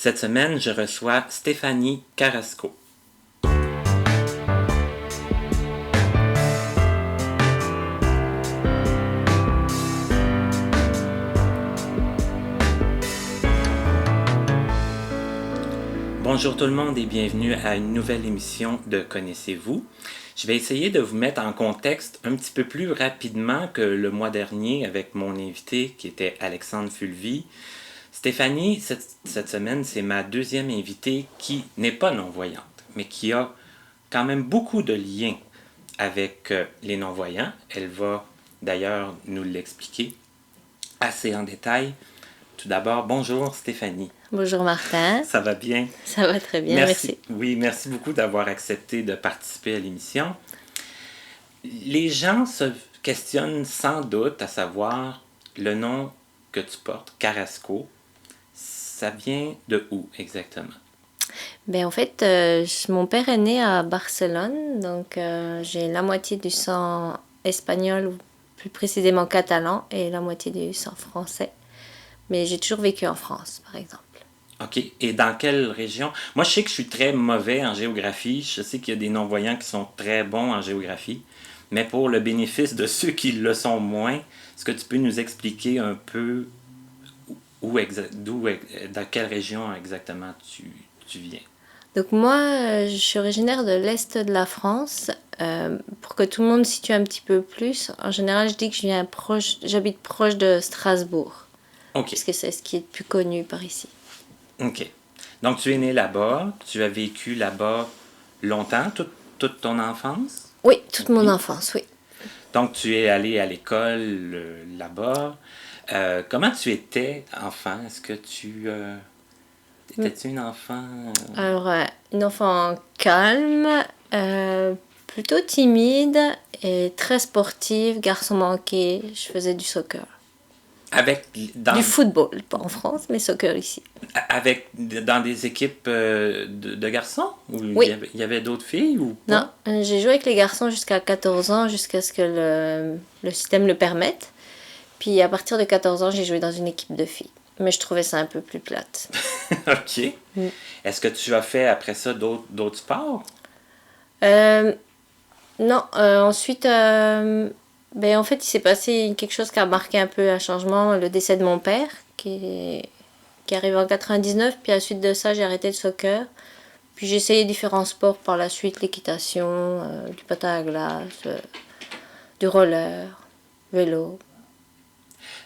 Cette semaine, je reçois Stéphanie Carrasco. Bonjour tout le monde et bienvenue à une nouvelle émission de Connaissez-vous. Je vais essayer de vous mettre en contexte un petit peu plus rapidement que le mois dernier avec mon invité qui était Alexandre Fulvy. Stéphanie, cette semaine, c'est ma deuxième invitée qui n'est pas non-voyante, mais qui a quand même beaucoup de liens avec les non-voyants. Elle va d'ailleurs nous l'expliquer assez en détail. Tout d'abord, bonjour Stéphanie. Bonjour Martin. Ça va bien? Ça va très bien, merci. Oui, merci beaucoup d'avoir accepté de participer à l'émission. Les gens se questionnent sans doute à savoir le nom que tu portes, Carrasco. Ça vient de où exactement? Ben, en fait, mon père est né à Barcelone, donc j'ai la moitié du sang espagnol, ou plus précisément catalan, et la moitié du sang français. Mais j'ai toujours vécu en France, par exemple. OK. Et dans quelle région? Moi, je sais que je suis très mauvais en géographie. Je sais qu'il y a des non-voyants qui sont très bons en géographie. Mais pour le bénéfice de ceux qui le sont moins, est-ce que tu peux nous expliquer un peu dans quelle région exactement tu viens? Donc moi, je suis originaire de l'Est de la France. Pour que tout le monde situe un petit peu plus, en général, je dis que j'habite proche de Strasbourg. OK. Parce que c'est ce qui est le plus connu par ici. OK. Donc, tu es né là-bas, tu as vécu là-bas longtemps, toute ton enfance? Oui, toute mon enfance, oui. Donc, tu es allé à l'école là-bas. Comment tu étais enfant? Est-ce que étais-tu une enfant? Alors, une enfant calme, plutôt timide et très sportive, garçon manqué. Je faisais du soccer. Du football, pas en France, mais soccer ici. Dans des équipes de garçons? Ou oui. Il y avait d'autres filles ou pas? Non, j'ai joué avec les garçons jusqu'à 14 ans, jusqu'à ce que le système le permette. Puis à partir de 14 ans, j'ai joué dans une équipe de filles. Mais je trouvais ça un peu plus plate. OK. Est-ce que tu as fait après ça d'autres sports? Non, ensuite, en fait, il s'est passé quelque chose qui a marqué un peu un changement, le décès de mon père, qui arrive en 99, puis à la suite de ça, j'ai arrêté le soccer. Puis j'ai essayé différents sports par la suite, l'équitation, du patin à glace, du roller, vélo.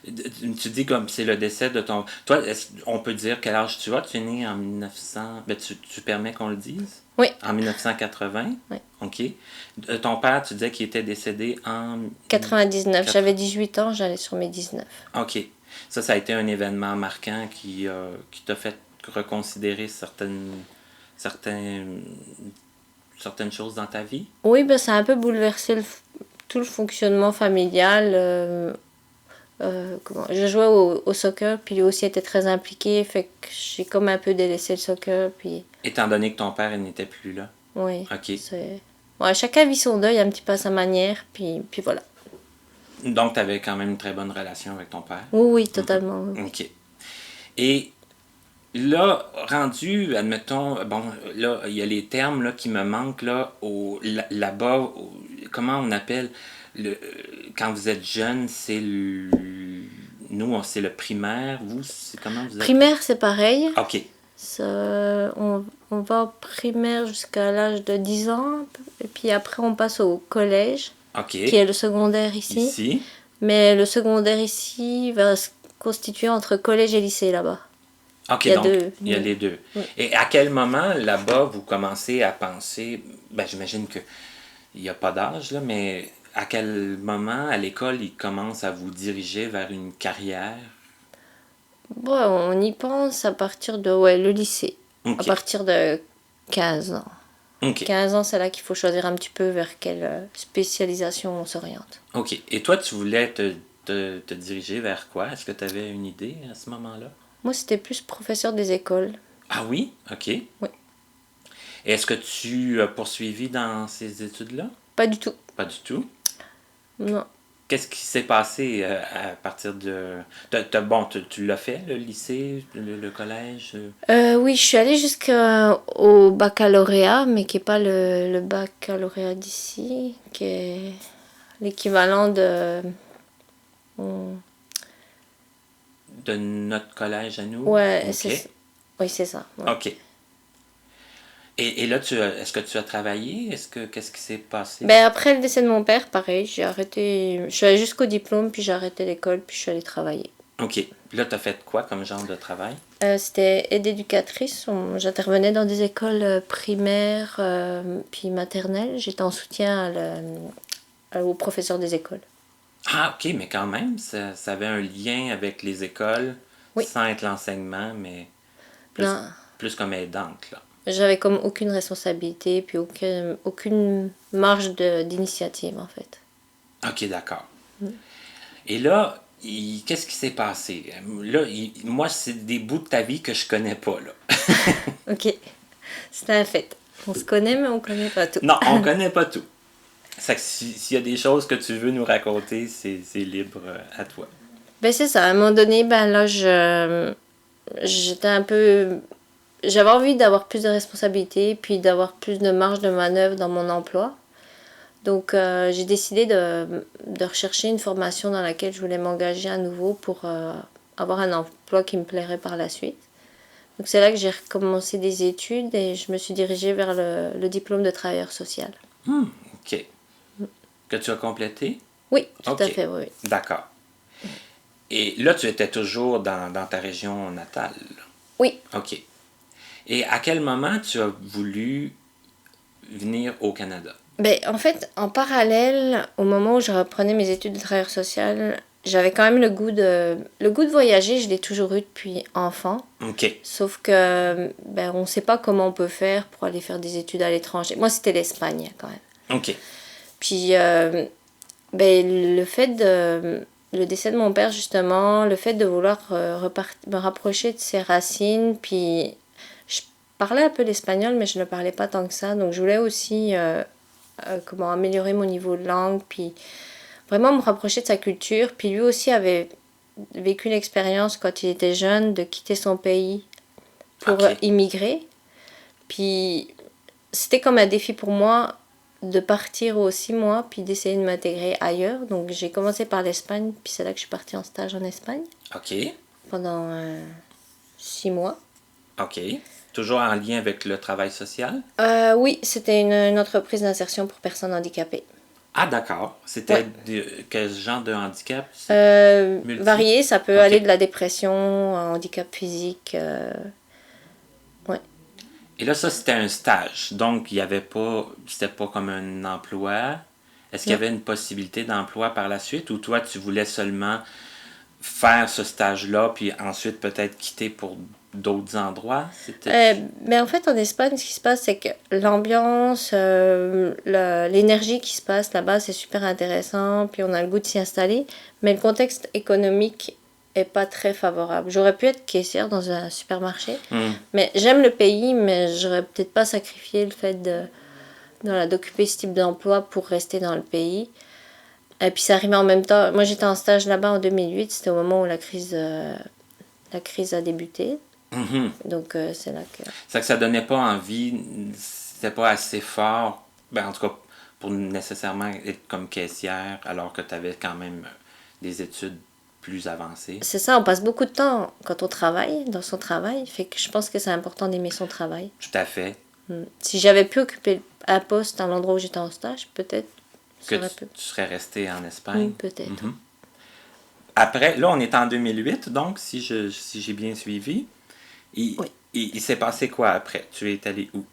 Tu dis comme c'est le décès de ton... Toi, on peut dire quel âge tu as? Tu es né en 1900... Ben, tu permets qu'on le dise? Oui. En 1980? Oui. OK. Ton père, tu disais qu'il était décédé en... 99. J'avais 18 ans, j'allais sur mes 19. OK. Ça a été un événement marquant qui t'a fait reconsidérer certaines choses dans ta vie? Oui, ben, ça a un peu bouleversé tout le fonctionnement familial. Je jouais au soccer, puis lui aussi était très impliqué, fait que j'ai comme un peu délaissé le soccer. Puis... Étant donné que ton père n'était plus là? Oui. OK. Ouais, chacun vit son deuil un petit peu à sa manière, puis voilà. Donc, tu avais quand même une très bonne relation avec ton père? Oui, totalement. Oui. OK. Et là, rendu, admettons, bon, là, il y a les termes là, qui me manquent là, là-bas, comment on appelle, quand vous êtes jeune, c'est nous, c'est le primaire, vous, c'est comment vous appelez? Primaire, c'est pareil. OK. On va au primaire jusqu'à l'âge de 10 ans, et puis après on passe au collège, qui est le secondaire ici. Mais le secondaire ici va se constituer entre collège et lycée là-bas. OK, donc il y a les deux. Oui. Et à quel moment là-bas vous commencez à penser, ben j'imagine qu'il n'y a pas d'âge, là, mais à quel moment à l'école ils commencent à vous diriger vers une carrière? Bon, on y pense à partir de le lycée, à partir de 15 ans. Okay. 15 ans, c'est là qu'il faut choisir un petit peu vers quelle spécialisation on s'oriente. OK. Et toi, tu voulais te diriger vers quoi? Est-ce que tu avais une idée à ce moment-là? Moi, c'était plus professeur des écoles. Ah oui? OK. Oui. Et est-ce que tu as poursuivi dans ces études-là? Pas du tout. Pas du tout? Non. qu'est-ce qui s'est passé à partir de... tu l'as fait, le lycée, le collège? Oui, je suis allée jusqu'au baccalauréat, mais qui n'est pas le baccalauréat d'ici, qui est l'équivalent de... hum, De notre collège à nous? Ouais, OK. oui, c'est ça. Ouais. OK. Et là, est-ce que tu as travaillé? Qu'est-ce qui s'est passé? Ben, après le décès de mon père, pareil, j'ai arrêté. Je suis allée jusqu'au diplôme, puis j'ai arrêté l'école, puis je suis allée travailler. OK. Là, tu as fait quoi comme genre de travail? C'était aide éducatrice. J'intervenais dans des écoles primaires, puis maternelles. J'étais en soutien aux professeurs des écoles. Ah, OK, mais quand même, ça avait un lien avec les écoles, Oui. sans être l'enseignement, mais plus, Non, plus comme aidante, là. j'avais comme aucune responsabilité, puis aucune marge d'initiative, en fait. OK, d'accord. Et là, qu'est-ce qui s'est passé? Là, moi, c'est des bouts de ta vie que je connais pas, là. Ok, c'était un fait. On se connaît, mais on connaît pas tout. Non, on connaît pas tout. Ça que s'il y a des choses que tu veux nous raconter, c'est libre à toi. Ben c'est ça, à un moment donné, ben là, j'étais un peu... J'avais envie d'avoir plus de responsabilités, puis d'avoir plus de marge de manœuvre dans mon emploi. Donc j'ai décidé de rechercher une formation dans laquelle je voulais m'engager à nouveau pour avoir un emploi qui me plairait par la suite. Donc c'est là que j'ai recommencé des études et je me suis dirigée vers le diplôme de travailleur social. OK. Que tu as complété? Oui, tout OK. à fait, oui. D'accord. Et là, tu étais toujours dans ta région natale, là. Oui, OK. Et à quel moment tu as voulu venir au Canada? ben, en fait, en parallèle, au moment où je reprenais mes études de travailleur social, j'avais quand même le goût de voyager, je l'ai toujours eu depuis enfant. OK. Sauf que ben, on ne sait pas comment on peut faire pour aller faire des études à l'étranger. Moi, c'était l'Espagne quand même. OK. Puis ben, le décès de mon père, justement, le fait de vouloir me rapprocher de ses racines, puis je parlais un peu l'espagnol, mais je ne parlais pas tant que ça. Donc je voulais aussi comment améliorer mon niveau de langue, puis vraiment me rapprocher de sa culture. Puis lui aussi avait vécu l'expérience quand il était jeune de quitter son pays pour OK. immigrer. Puis c'était comme un défi pour moi de partir aussi moi, puis d'essayer de m'intégrer ailleurs. Donc j'ai commencé par l'Espagne, puis c'est là que je suis partie en stage en Espagne OK. pendant 6 mois. OK. Toujours en lien avec le travail social? Oui, c'était une entreprise d'insertion pour personnes handicapées. Ah, d'accord. C'était Ouais. quel genre de handicap? Multi? Varié, ça peut OK. aller de la dépression, un handicap physique. Ouais. Et là, ça, c'était un stage. Donc, il y avait pas... C'était pas comme un emploi. Est-ce qu'il y Non. avait une possibilité d'emploi par la suite ou toi, tu voulais seulement faire ce stage-là puis ensuite peut-être quitter pour d'autres endroits? C'était... Mais en fait, en Espagne, ce qui se passe, c'est que l'ambiance, l'énergie qui se passe là-bas, c'est super intéressant, puis on a le goût de s'y installer, mais le contexte économique est pas très favorable. J'aurais pu être caissière dans un supermarché, mais j'aime le pays, mais j'aurais peut-être pas sacrifié le fait d'occuper ce type d'emploi pour rester dans le pays. Et puis ça arrivait en même temps. Moi, j'étais en stage là-bas en 2008, c'était au moment où la crise a débuté. Mhm. Donc c'est là que... C'est que ça donnait pas envie, c'était pas assez fort, ben, en tout cas pour nécessairement être comme caissière alors que tu avais quand même des études plus avancées. C'est ça, on passe beaucoup de temps quand on travaille, dans son travail, fait que je pense que c'est important d'aimer son travail. Tout à fait. Si j'avais pu occuper un poste à l'endroit où j'étais en stage, peut-être Que ça aurait pu. tu serais resté en Espagne. Peut-être. Mhm. Après, là, on est en 2008, donc, si j'ai bien suivi. Oui. Il s'est passé quoi après? Tu es allé où?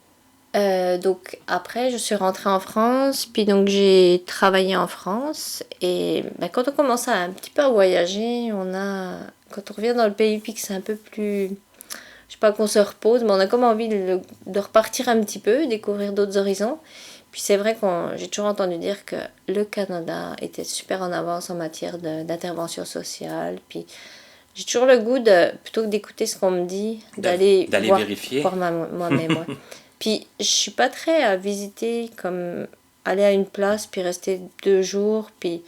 Donc après, je suis rentrée en France, puis donc j'ai travaillé en France. Et ben, quand on commence un petit peu à voyager, quand on revient dans le pays, puis que c'est un peu plus... Je sais pas qu'on se repose, mais on a comme envie de repartir un petit peu, découvrir d'autres horizons. Puis c'est vrai que j'ai toujours entendu dire que le Canada était super en avance en matière d'intervention sociale. Puis j'ai toujours le goût plutôt que d'écouter ce qu'on me dit, d'aller vérifier. voir moi-même. Ouais. Puis je suis pas très à visiter, comme aller à une place, puis rester 2 jours. Puis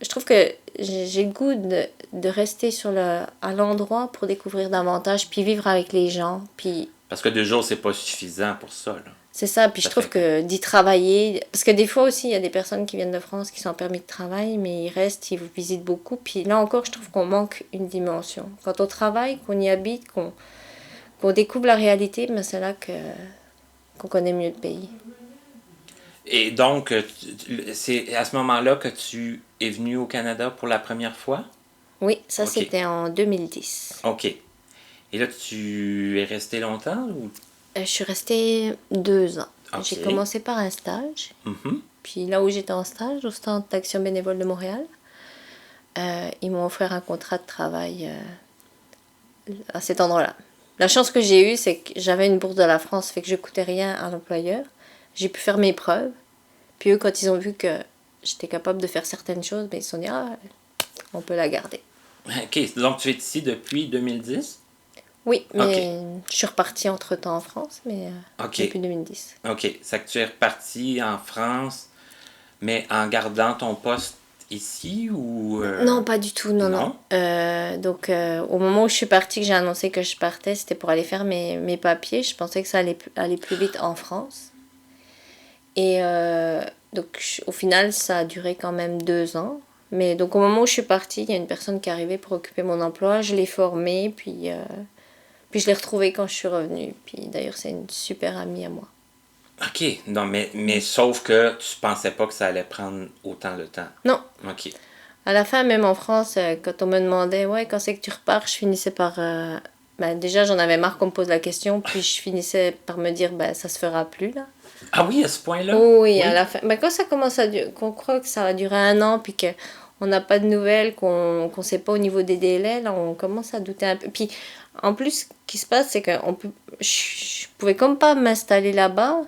je trouve que j'ai le goût de rester à l'endroit pour découvrir davantage, puis vivre avec les gens. Puis Parce que 2 jours, c'est pas suffisant pour ça, là. c'est ça, puis je Ça trouve fait que d'y travailler, parce que des fois aussi, il y a des personnes qui viennent de France qui sont en permis de travail, mais ils restent, ils vous visitent beaucoup. Puis là encore, je trouve qu'on manque une dimension. Quand on travaille, qu'on y habite, qu'on découvre la réalité, ben c'est là qu'on connaît mieux le pays. Et donc, c'est à ce moment-là que tu es venu au Canada pour la première fois? Oui, ça OK. c'était en 2010. OK. Et là, tu es resté longtemps ou? Je suis restée 2 ans. OK. J'ai commencé par un stage. Mhm. Puis là où j'étais en stage, au Centre d'action bénévole de Montréal, ils m'ont offert un contrat de travail à cet endroit-là. La chance que j'ai eue, c'est que j'avais une bourse de la France, fait que je ne coûtais rien à l'employeur. J'ai pu faire mes preuves. Puis eux, quand ils ont vu que j'étais capable de faire certaines choses, ben, ils se sont dit, ah, on peut la garder. OK. Donc, tu es ici depuis 2010? Oui, mais je suis repartie entre-temps en France, mais OK. depuis 2010. OK. C'est que tu es reparti en France, mais en gardant ton poste ici ou... Non, pas du tout, non, non. Non? Donc, au moment où je suis partie, que j'ai annoncé que je partais, c'était pour aller faire mes papiers. Je pensais que ça allait aller plus vite en France. Et donc, au final, ça a duré quand même 2 ans. Mais donc, au moment où je suis partie, il y a une personne qui est arrivée pour occuper mon emploi. Je l'ai formée, puis je l'ai retrouvée quand je suis revenue. Puis d'ailleurs, c'est une super amie à moi. OK. Non, mais sauf que tu pensais pas que ça allait prendre autant de temps. Non, OK. à la fin, même en France, quand on me demandait, ouais, quand c'est que tu repars, je finissais par. Ben, déjà, j'en avais marre qu'on me pose la question, puis je finissais par me dire, ben, ça se fera plus, là. Ah oui, à ce point-là? Oh oui, à la fin. Ben, quand ça commence qu'on croit que ça va durer 1 an, puis qu'on n'a pas de nouvelles, qu'on ne sait pas au niveau des délais, là, on commence à douter un peu. Puis, en plus, ce qui se passe, c'est que je pouvais comme pas m'installer là-bas.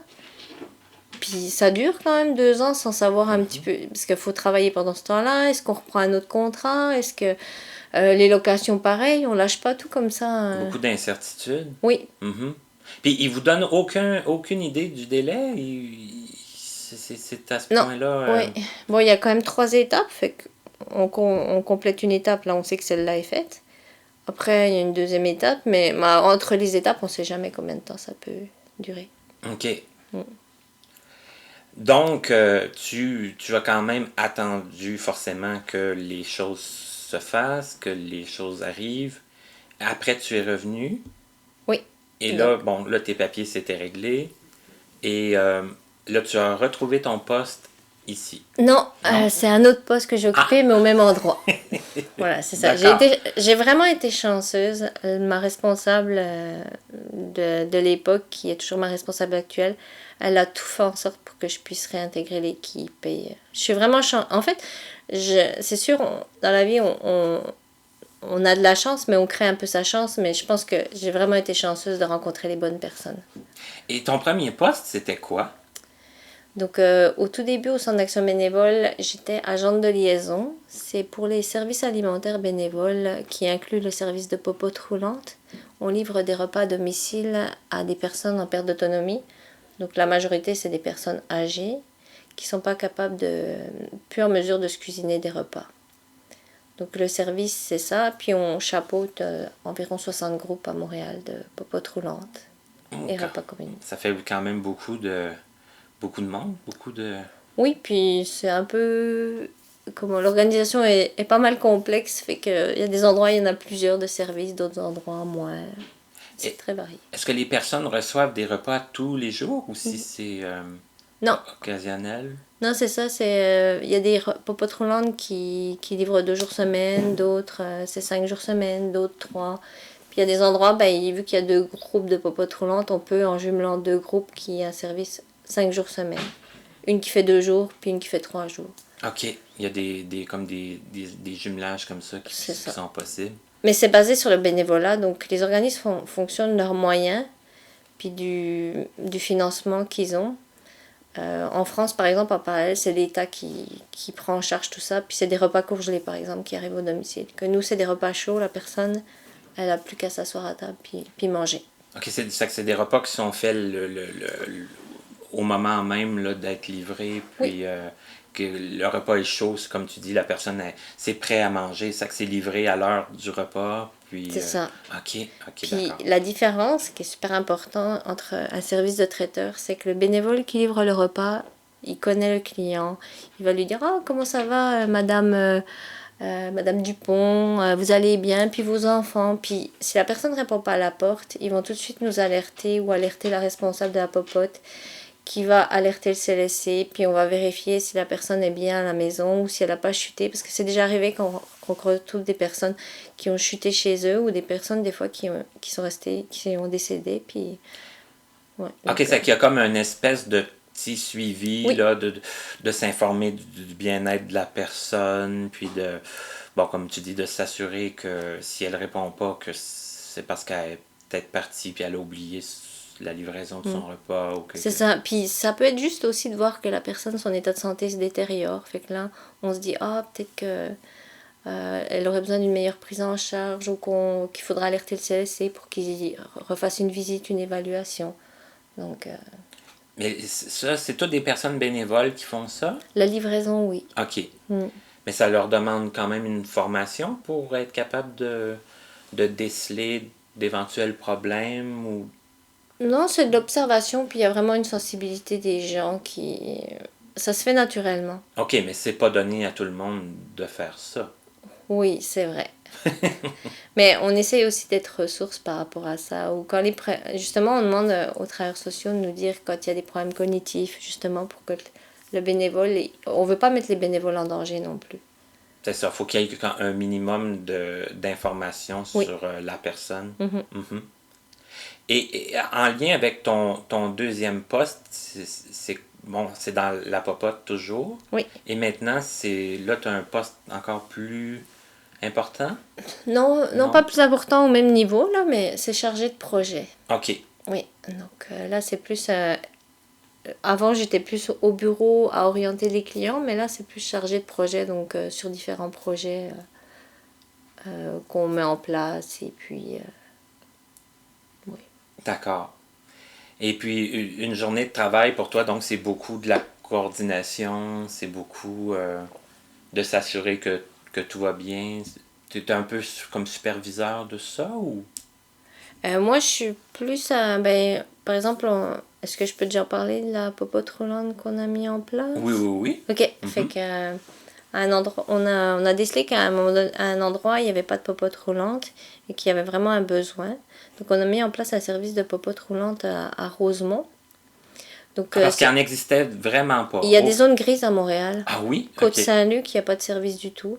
Puis ça dure quand même 2 ans sans savoir un petit peu. Parce qu'il faut travailler pendant ce temps-là. Est-ce qu'on reprend un autre contrat? Est-ce que les locations, pareil, on lâche pas tout comme ça. Beaucoup d'incertitudes. Oui. Mhm. Puis il vous donne aucune idée du délai? C'est à ce Non. point-là. Oui. Bon, il y a quand même 3 étapes. Fait on complète une étape, là, on sait que celle-là est faite. Après, il y a une deuxième étape, mais entre les étapes, on sait jamais combien de temps ça peut durer. OK. Mm. Donc, tu as quand même attendu forcément que les choses se fassent, que les choses arrivent. Après, tu es revenu. Oui. Et là, bon, là, tes papiers s'étaient réglés. Et là, tu as retrouvé ton poste ici. Non, Non? c'est un autre poste que j'ai occupé, mais au même endroit. Voilà, c'est ça. D'accord. J'ai vraiment été chanceuse. Ma responsable de l'époque, qui est toujours ma responsable actuelle, elle a tout fait en sorte pour que je puisse réintégrer l'équipe. Et je suis vraiment chanceuse. En fait, c'est sûr, dans la vie, on a de la chance, mais on crée un peu sa chance. Mais je pense que j'ai vraiment été chanceuse de rencontrer les bonnes personnes. Et ton premier poste, c'était quoi? Donc, au tout début, au Centre d'action bénévole, j'étais agente de liaison. C'est pour les services alimentaires bénévoles qui incluent le service de popote roulante. On livre des repas à domicile à des personnes en perte d'autonomie. Donc, la majorité, c'est des personnes âgées qui ne sont pas capables plus en mesure de se cuisiner des repas. Donc, le service, c'est ça. Puis, on chapeaute environ 60 groupes à Montréal de popote roulante et repas communs. Ça fait quand même beaucoup de monde, Oui, puis c'est un peu... Comment l'organisation est pas mal complexe, fait qu'il y a des endroits, il y en a plusieurs de services, d'autres endroits moins. C'est très varié. Est-ce que les personnes reçoivent des repas tous les jours ou si c'est Non, occasionnel? non, c'est ça, il y a des popotes roulantes qui livrent 2 jours semaine, d'autres c'est 5 jours semaine, d'autres 3. Puis il y a des endroits, vu qu'il y a 2 groupes de popotes roulantes, on peut, en jumelant 2 groupes, qui a un service 5 jours semaine. Une qui fait 2 jours, puis une qui fait 3 jours. OK. Il y a des jumelages comme ça qui sont possibles. Mais c'est basé sur le bénévolat, donc les organismes fonctionnent de leurs moyens, puis du financement qu'ils ont. En France, par exemple, en parallèle, c'est l'État qui prend en charge tout ça, puis c'est des repas congelés, par exemple, qui arrivent au domicile. Que nous, c'est des repas chauds, la personne, elle n'a plus qu'à s'asseoir à table, puis manger. OK, c'est des repas qui sont faits au moment même là, d'être livrés, puis que le repas est chaud, comme tu dis, la personne c'est prêt à manger, ça que c'est livré à l'heure du repas. Puis, C'est ça. OK, Puis d'accord. la différence qui est super importante entre un service de traiteur, c'est que le bénévole qui livre le repas, il connaît le client. Il va lui dire: «Oh, comment ça va, Madame Dupont, vous allez bien, puis vos enfants.» Puis si la personne ne répond pas à la porte, ils vont tout de suite nous alerter ou alerter la responsable de la popote qui va alerter le CLSC, puis on va vérifier si la personne est bien à la maison ou si elle n'a pas chuté, parce que c'est déjà arrivé qu'on retrouve des personnes qui ont chuté chez eux ou des personnes des fois qui sont restées, qui ont décédé, puis... Ouais, OK, donc, c'est qu'il y a comme une espèce de petit suivi, oui. là, de s'informer du bien-être de la personne, puis de, bon, comme tu dis, de s'assurer que si elle répond pas, que c'est parce qu'elle est peut-être partie, puis elle a oublié la livraison de son repas. Ou C'est ça. Puis ça peut être juste aussi de voir que la personne, son état de santé se détériore. Fait que là, on se dit: ah, peut-être que elle aurait besoin d'une meilleure prise en charge ou qu'il faudra alerter le CLSC pour qu'il refasse une visite, une évaluation. Donc, Mais ça, c'est toutes des personnes bénévoles qui font ça? la livraison, oui. OK. Mm. Mais ça leur demande quand même une formation pour être capable de déceler d'éventuels problèmes ou... Non, c'est de l'observation, puis il y a vraiment une sensibilité des gens qui... Ça se fait naturellement. OK, mais c'est pas donné à tout le monde de faire ça. Oui, c'est vrai. Mais on essaye aussi d'être ressources par rapport à ça. Ou quand justement, on demande aux travailleurs sociaux de nous dire quand il y a des problèmes cognitifs, justement, pour que le bénévole... On veut pas mettre les bénévoles en danger non plus. C'est ça, il faut qu'il y ait un minimum d'informations Oui. sur la personne. Mhm. Mhm. Et en lien avec ton deuxième poste, bon, c'est dans la popote toujours. Oui. Et maintenant, là, tu as un poste encore plus important? Non, Non. pas plus important au même niveau, là, mais c'est chargé de projet. OK. Oui, donc là, c'est plus... avant, j'étais plus au bureau à orienter les clients, mais là, c'est plus chargé de projet, donc sur différents projets qu'on met en place. Et puis, oui. D'accord. Et puis, une journée de travail pour toi, donc c'est beaucoup de la coordination, c'est beaucoup de s'assurer que tout va bien. Tu es un peu comme superviseur de ça ou? Moi, je suis plus à... Ben, par exemple, est-ce que je peux déjà parler de la popote roulante qu'on a mis en place? Oui, oui, oui. Ok, fait qu'à un endroit, on a décelé qu'à un moment donné, à un endroit, il n'y avait pas de popote roulante et qu'il y avait vraiment un besoin. Donc, on a mis en place un service de popote roulante à Rosemont. Donc, Parce qu'il n'en existait vraiment pas. il y a des zones grises à Montréal. Ah oui? Côte-Saint-Luc, il n'y a pas de service du tout.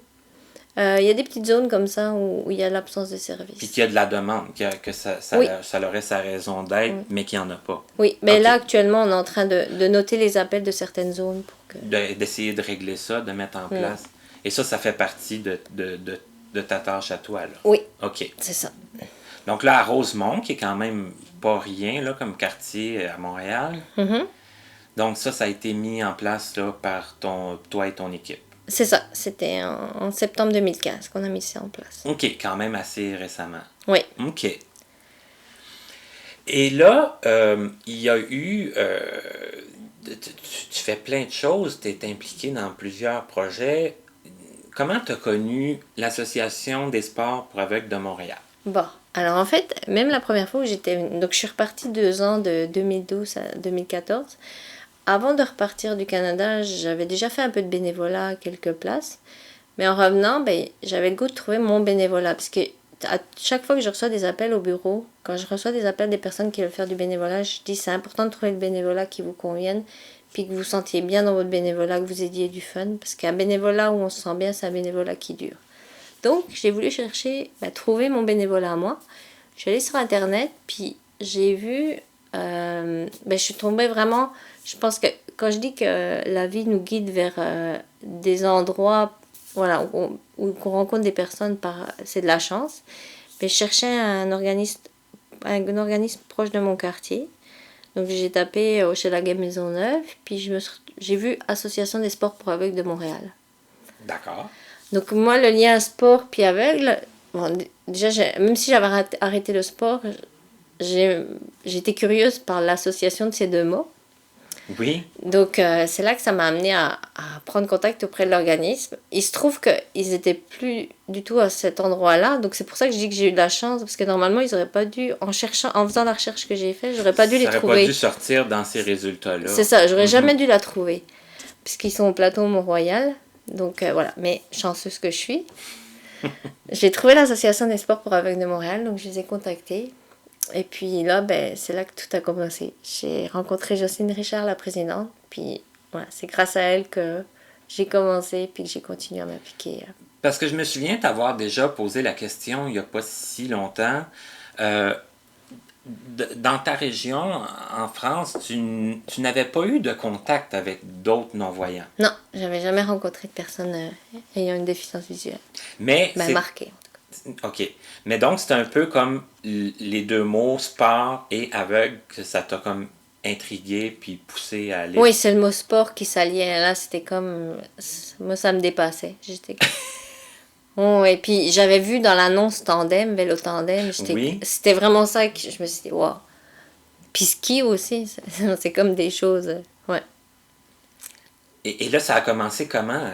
Il y a des petites zones comme ça où il y a l'absence de service. Puis qu'il y a de la demande, que ça Oui. aurait sa raison d'être, Oui. mais qu'il n'y en a pas. Oui, mais Ok. là, actuellement, on est en train de noter les appels de certaines zones pour que... D'essayer de régler ça, de mettre en place. Et ça fait partie de ta tâche à toi, là. Oui, OK. c'est ça. Donc là, à Rosemont, qui est quand même pas rien, là, comme quartier à Montréal. Mhm. Donc ça a été mis en place, là, par toi et ton équipe. C'est ça, c'était en septembre 2015 qu'on a mis ça en place. OK, quand même assez récemment. Oui. OK. Et là, il y a eu... tu fais plein de choses, tu es impliqué dans plusieurs projets. Comment tu as connu l'Association des sports pour aveugles de Montréal? Bon, alors en fait, même la première fois où j'étais... Donc je suis repartie 2 ans de 2012 à 2014. Avant de repartir du Canada, j'avais déjà fait un peu de bénévolat à quelques places. Mais en revenant, ben, j'avais le goût de trouver mon bénévolat. Parce que à chaque fois que je reçois des appels au bureau, quand je reçois des appels des personnes qui veulent faire du bénévolat, je dis c'est important de trouver le bénévolat qui vous convienne, puis que vous vous sentiez bien dans votre bénévolat, que vous ayez du fun. Parce qu'un bénévolat où on se sent bien, c'est un bénévolat qui dure. Donc, j'ai voulu chercher, trouver mon bénévolat à moi. Je suis allée sur Internet, puis j'ai vu... je suis tombée vraiment... Je pense que quand je dis que la vie nous guide vers des endroits voilà, où on rencontre des personnes, c'est de la chance. Mais je cherchais un organisme proche de mon quartier. Donc j'ai tapé Hochelaga Maisonneuve, puis j'ai vu Association des sports pour aveugles de Montréal. D'accord. Donc moi, le lien sport puis aveugle, bon, déjà, même si j'avais arrêté le sport, j'étais curieuse par l'association de ces deux mots. Oui, Donc, c'est là que ça m'a amené à prendre contact auprès de l'organisme. Il se trouve qu'ils n'étaient plus du tout à cet endroit-là. Donc, c'est pour ça que je dis que j'ai eu de la chance. Parce que normalement, ils n'auraient pas dû, en faisant la recherche que j'ai faite, j'aurais pas dû les ça aurait pas dû trouver. sortir dans ces résultats-là. C'est ça, j'aurais Mhm. jamais dû la trouver. Puisqu'ils sont au plateau Mont-Royal. Donc, voilà. Mais chanceuse que je suis. J'ai trouvé l'Association des sports pour aveugles de Montréal. Donc, je les ai contactés. Et puis là, ben, c'est là que tout a commencé. J'ai rencontré Jocelyne Richard, la présidente. Puis voilà, c'est grâce à elle que j'ai commencé puis que j'ai continué à m'appliquer. Parce que je me souviens t'avoir déjà posé la question il n'y a pas si longtemps. Euh, dans ta région, en France, tu n'avais pas eu de contact avec d'autres non-voyants. Non, j'avais jamais rencontré de personne ayant une déficience visuelle. Mais Ben, c'est... marquée. OK. Mais donc, c'est un peu comme les deux mots, sport et aveugle, que ça t'a comme intrigué puis poussé à aller... Oui, c'est le mot sport qui s'alliait. Là, c'était comme... Moi, ça me dépassait. J'étais... Oh, et puis, j'avais vu dans l'annonce tandem, vélo tandem. Oui. C'était vraiment ça que je me suis dit, waouh. Puis ski aussi, c'est comme des choses... Ouais. Et là, ça a commencé comment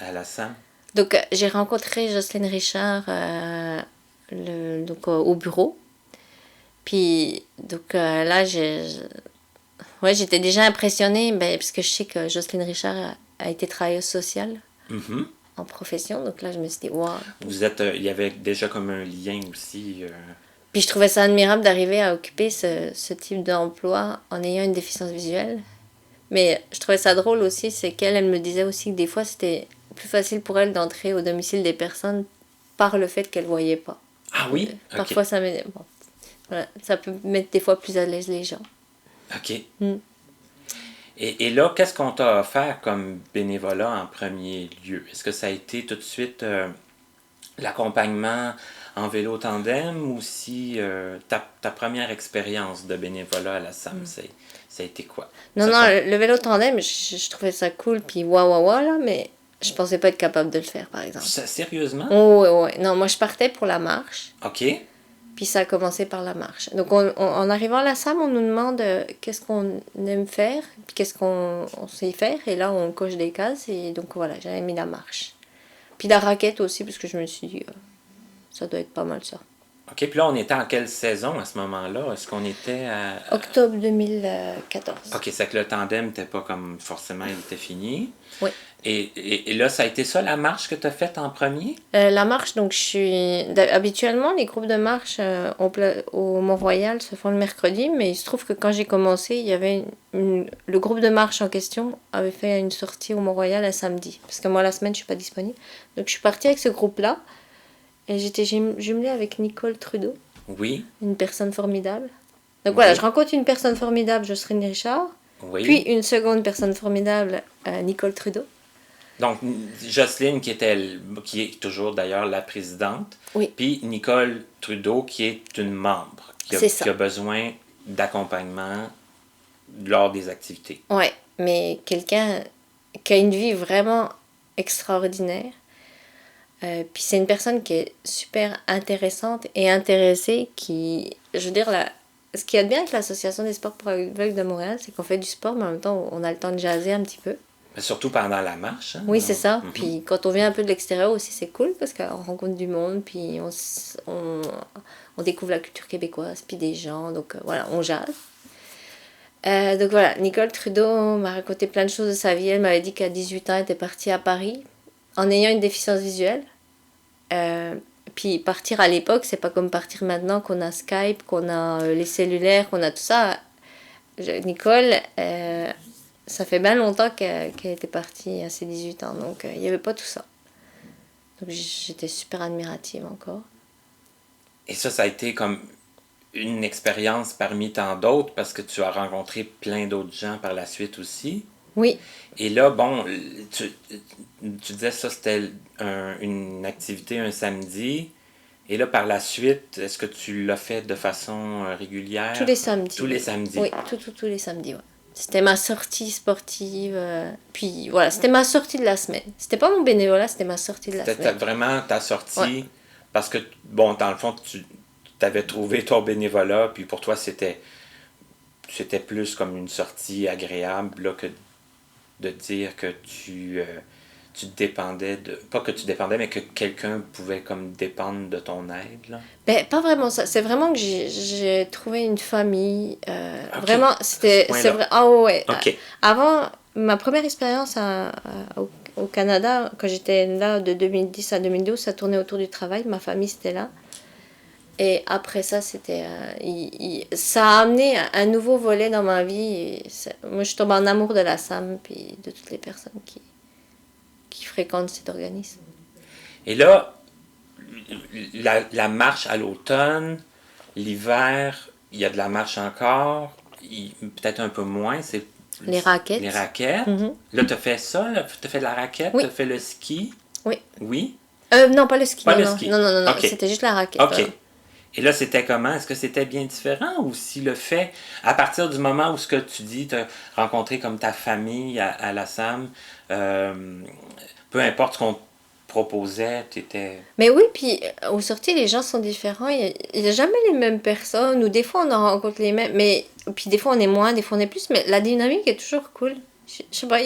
à la SAM? Donc, j'ai rencontré Jocelyne Richard au bureau. Puis, donc là, ouais, j'étais déjà impressionnée, ben, parce que je sais que Jocelyne Richard a été travailleuse sociale Mhm. en profession. Donc là, je me suis dit, waouh. Vous êtes... il y avait déjà comme un lien aussi. Puis je trouvais ça admirable d'arriver à occuper ce type d'emploi en ayant une déficience visuelle. Mais je trouvais ça drôle aussi, c'est qu'elle elle me disait aussi que des fois, c'était plus facile pour elle d'entrer au domicile des personnes par le fait qu'elle ne voyait pas. Ah oui? OK. Parfois, bon, voilà, ça peut mettre des fois plus à l'aise les gens. OK. Mm. Et là, qu'est-ce qu'on t'a offert comme bénévolat en premier lieu? Est-ce que ça a été tout de suite l'accompagnement en vélo tandem ou si ta première expérience de bénévolat à la SAM, ça a été quoi? Non, Ça non, com- le vélo tandem, je trouvais ça cool, puis waouh, waouh, waouh, là, mais je pensais pas être capable de le faire, par exemple. Sérieusement? Oh, ouais, ouais. Non, moi, je partais pour la marche, OK. puis ça a commencé par la marche. Donc, en arrivant à la SAM, on nous demande qu'est-ce qu'on aime faire, puis qu'est-ce qu'on sait faire, et là, on coche des cases, et donc voilà, j'avais mis la marche. Puis la raquette aussi, parce que je me suis dit, ça doit être pas mal ça. OK, puis là, on était en quelle saison à ce moment-là? Est-ce qu'on était à... Octobre 2014. OK, c'est que le tandem n'était pas comme forcément, il était fini. Oui. Et là, ça a été ça la marche que tu as faite en premier? La marche, donc habituellement, les groupes de marche au Mont-Royal se font le mercredi, mais il se trouve que quand j'ai commencé, il y avait le groupe de marche en question avait fait une sortie au Mont-Royal un samedi. Parce que moi, la semaine, je suis pas disponible. Donc, je suis partie avec ce groupe-là et j'étais jumelée avec Nicole Trudeau, Oui. une personne formidable. Donc Oui. voilà, je rencontre une personne formidable, Jocelyne Richard, Oui. puis une seconde personne formidable, Nicole Trudeau. Donc, Jocelyne, qui est toujours d'ailleurs la présidente, Oui. puis Nicole Trudeau, qui est une membre, C'est ça. qui a besoin d'accompagnement lors des activités. Ouais, mais quelqu'un qui a une vie vraiment extraordinaire. Puis c'est une personne qui est super intéressante et intéressée, qui, je veux dire, ce qu'il y a de bien avec l'Association des sports pour aveugles de Montréal, c'est qu'on fait du sport, mais en même temps, on a le temps de jaser un petit peu. Mais surtout pendant la marche. Hein, Oui, donc, c'est ça. mhm. Puis quand on vient un peu de l'extérieur aussi, c'est cool parce qu'on rencontre du monde, puis on découvre la culture québécoise, puis des gens, donc voilà, on jase. Donc voilà, Nicole Trudeau m'a raconté plein de choses de sa vie. Elle m'avait dit qu'à 18 ans, elle était partie à Paris en ayant une déficience visuelle. Puis partir à l'époque, c'est pas comme partir maintenant qu'on a Skype, qu'on a les cellulaires, qu'on a tout ça. Nicole, ça fait bien longtemps qu'elle était partie à ses 18 ans, donc il n'y avait pas tout ça. Donc j'étais super admirative encore. Et ça a été comme une expérience parmi tant d'autres parce que tu as rencontré plein d'autres gens par la suite aussi. Oui. Et là, bon, tu disais ça, c'était une activité un samedi. Et là, par la suite, est-ce que tu l'as fait de façon régulière? Tous les samedis. Tous les samedis. Oui, tous les samedis, ouais. C'était ma sortie sportive. Puis voilà, c'était ma sortie de la semaine. C'était pas mon bénévolat, c'était ma sortie de la C'était semaine. vraiment ta sortie Ouais. parce que, bon, dans le fond, tu avais trouvé ton bénévolat, puis pour toi, c'était c'était plus comme une sortie agréable là, que de dire que tu dépendais de... Pas que tu dépendais, mais que quelqu'un pouvait comme dépendre de ton aide, là? Ben, pas vraiment ça. C'est vraiment que j'ai trouvé une famille. OK. Vraiment, À ce c'est point-là. vrai. Ah ouais. OK. Avant, ma première expérience au Canada, quand j'étais là de 2010 à 2012, ça tournait autour du travail. Ma famille, c'était là. Et après ça, ça a amené un nouveau volet dans ma vie. Moi, je tombe en amour de la SAM puis de toutes les personnes qui fréquentent cet organisme. Et là, la marche à l'automne, l'hiver, il y a de la marche encore, peut-être un peu moins, c'est Les raquettes. les raquettes. Mhm. Là, tu as fait ça, tu as fait de la raquette, Oui. tu as fait le ski. Oui. Oui? Non, pas le ski. Pas non, le non. ski. Non, non, non, non. OK. C'était juste la raquette. OK. Et là, c'était comment? Est-ce que c'était bien différent ou si le fait, à partir du moment où ce que tu dis, tu as rencontré comme ta famille à la SAM, peu importe ce qu'on te proposait, tu étais... Mais oui, puis aux sorties, les gens sont différents. Il n'y a jamais les mêmes personnes, ou des fois on en rencontre les mêmes, mais puis des fois on est moins, des fois on est plus, mais la dynamique est toujours cool. Je sais pas,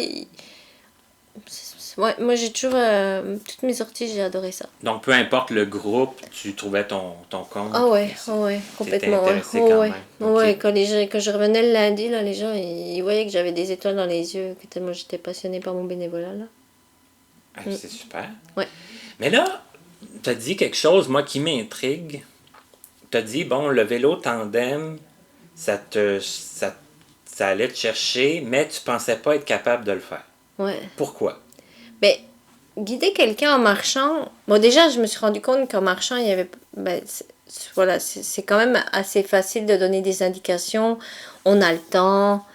moi j'ai toujours, toutes mes sorties, j'ai adoré ça. Donc, peu importe le groupe, tu trouvais ton compte. Ah ouais, complètement. Ouais. intéressé quand même. Ouais, OK. quand je revenais le lundi, là, les gens, ils voyaient que j'avais des étoiles dans les yeux, que tellement j'étais passionnée par mon bénévolat, là. Ah, c'est super. Ouais. Mais là, tu as dit quelque chose, moi, qui m'intrigue. Tu as dit, bon, le vélo tandem, ça allait te chercher, mais tu pensais pas être capable de le faire. Ouais. Pourquoi? Ben, guider quelqu'un en marchant, bon, déjà, je me suis rendu compte qu'en marchant, il y avait. Ben, voilà, c'est quand même assez facile de donner des indications. On a le temps.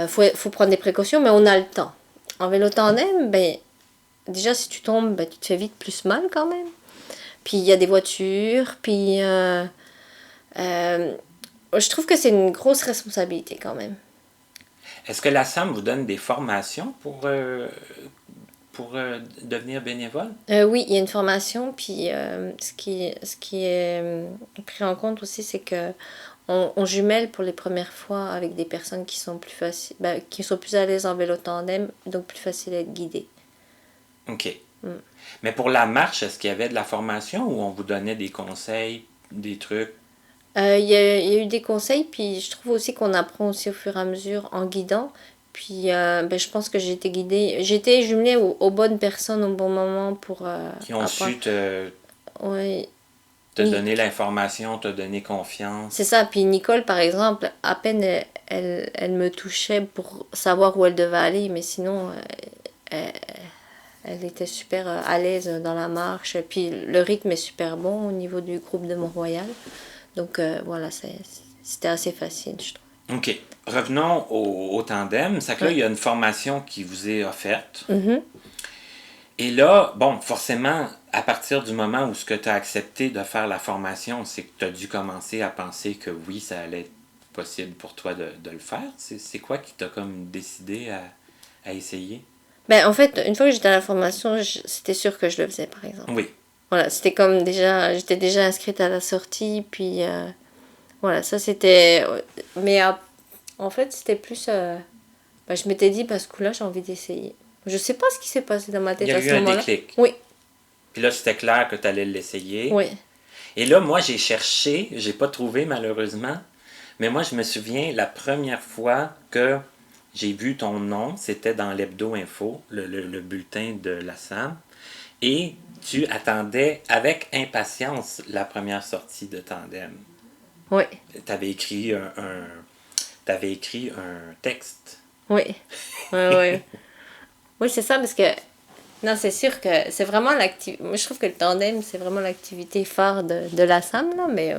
Faut prendre des précautions, mais on a le temps. En vélo tandem, ben, déjà, si tu tombes, ben, tu te fais vite plus mal quand même. Puis il y a des voitures, puis je trouve que c'est une grosse responsabilité quand même. Est-ce que la SAM vous donne des formations pour devenir bénévole? Oui, il y a une formation, puis ce qui est pris en compte aussi, c'est que on jumelle pour les premières fois avec des personnes qui sont plus faciles, qui sont plus à l'aise en vélo tandem, donc plus facile à être guidées. OK. Mais pour la marche, est-ce qu'il y avait de la formation ou on vous donnait des conseils, des trucs? Il y a eu des conseils, puis je trouve aussi qu'on apprend aussi au fur et à mesure en guidant. Puis je pense que j'ai été guidée, j'ai été jumelée aux bonnes personnes au bon moment pour Qui ont apprendre. su te Ouais. donner l'information, te donner confiance? C'est ça, puis Nicole par exemple, à peine elle me touchait pour savoir où elle devait aller, mais sinon elle était super à l'aise dans la marche, puis le rythme est super bon au niveau du groupe de Mont-Royal. Donc voilà, c'était assez facile, je trouve. OK. Revenons au tandem. C'est que là, Ouais. il y a une formation qui vous est offerte. Mhm. Et là, bon, forcément, à partir du moment où ce que tu as accepté de faire la formation, c'est que tu as dû commencer à penser que oui, ça allait être possible pour toi de le faire. C'est quoi qui t'a comme décidé à essayer? Ben, en fait, une fois que j'étais à la formation, c'était sûr que je le faisais, par exemple. Oui. Voilà, c'était comme déjà, j'étais déjà inscrite à la sortie, puis voilà, ça c'était. Mais en fait, c'était plus. Je m'étais dit, ce coup-là, j'ai envie d'essayer. Je sais pas ce qui s'est passé dans ma Il tête y a à eu ce un moment-là. déclic. Oui, Puis là, c'était clair que tu allais l'essayer. oui. Et là, moi, j'ai cherché, j'ai pas trouvé malheureusement, mais moi, je me souviens, la première fois que j'ai vu ton nom, c'était dans l'Hebdo Info, le bulletin de la SAM, et tu attendais avec impatience la première sortie de Tandem. Oui, Tu avais écrit t'avais écrit un texte. oui. Oui. Oui, c'est ça, parce que. Non, c'est sûr que c'est vraiment l'activité. Moi, je trouve que le tandem, c'est vraiment l'activité phare de la SAM, là, mais.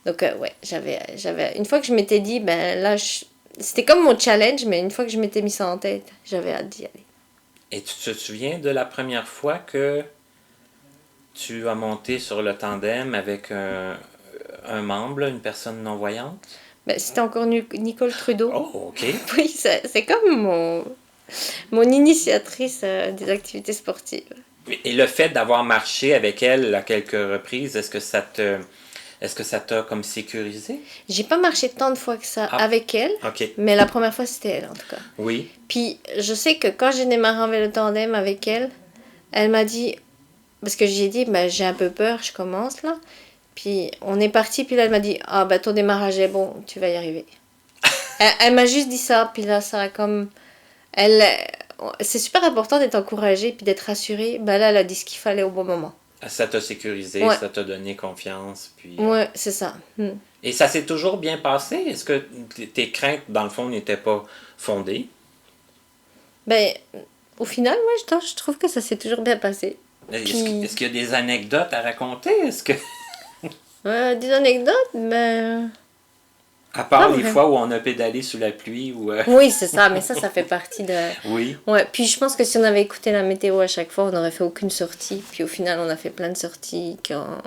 Donc, ouais, j'avais. Une fois que je m'étais dit, ben là, c'était comme mon challenge, mais une fois que je m'étais mis ça en tête, j'avais hâte d'y aller. Et tu te souviens de la première fois que tu as monté sur le tandem avec un membre, là, une personne non-voyante? Ben, c'était encore Nicole Trudeau. Oh, OK. Oui, c'est comme mon initiatrice des activités sportives. Et le fait d'avoir marché avec elle à quelques reprises, est-ce que Est-ce que ça t'a comme sécurisé? J'ai pas marché tant de fois que ça Ah. avec elle, OK. mais la première fois, c'était elle, en tout cas. Oui. Puis, je sais que quand j'ai démarré en vélo tandem avec elle, elle m'a dit, parce que j'ai dit, ben, j'ai un peu peur, je commence là. Puis, on est parti, puis là, elle m'a dit, ah, ben, ton démarrage est bon, tu vas y arriver. Elle m'a juste dit ça, puis là, ça a comme... Elle, c'est super important d'être encouragée, puis d'être rassurée. Ben là, elle a dit ce qu'il fallait au bon moment. Ça t'a sécurisé, Ouais. ça t'a donné confiance. Puis, Ouais, c'est ça. Et ça s'est toujours bien passé? Est-ce que tes craintes, dans le fond, n'étaient pas fondées? Ben, au final, moi, je trouve que ça s'est toujours bien passé. Est-ce qu'il y a des anecdotes à raconter? Est-ce que, Des anecdotes, ben... à part Pas les vrai. fois où on a pédalé sous la pluie ou... Oui, c'est ça, mais ça fait partie de... Oui. Ouais, puis je pense que si on avait écouté la météo à chaque fois, on n'aurait fait aucune sortie. Puis au final, on a fait plein de sorties.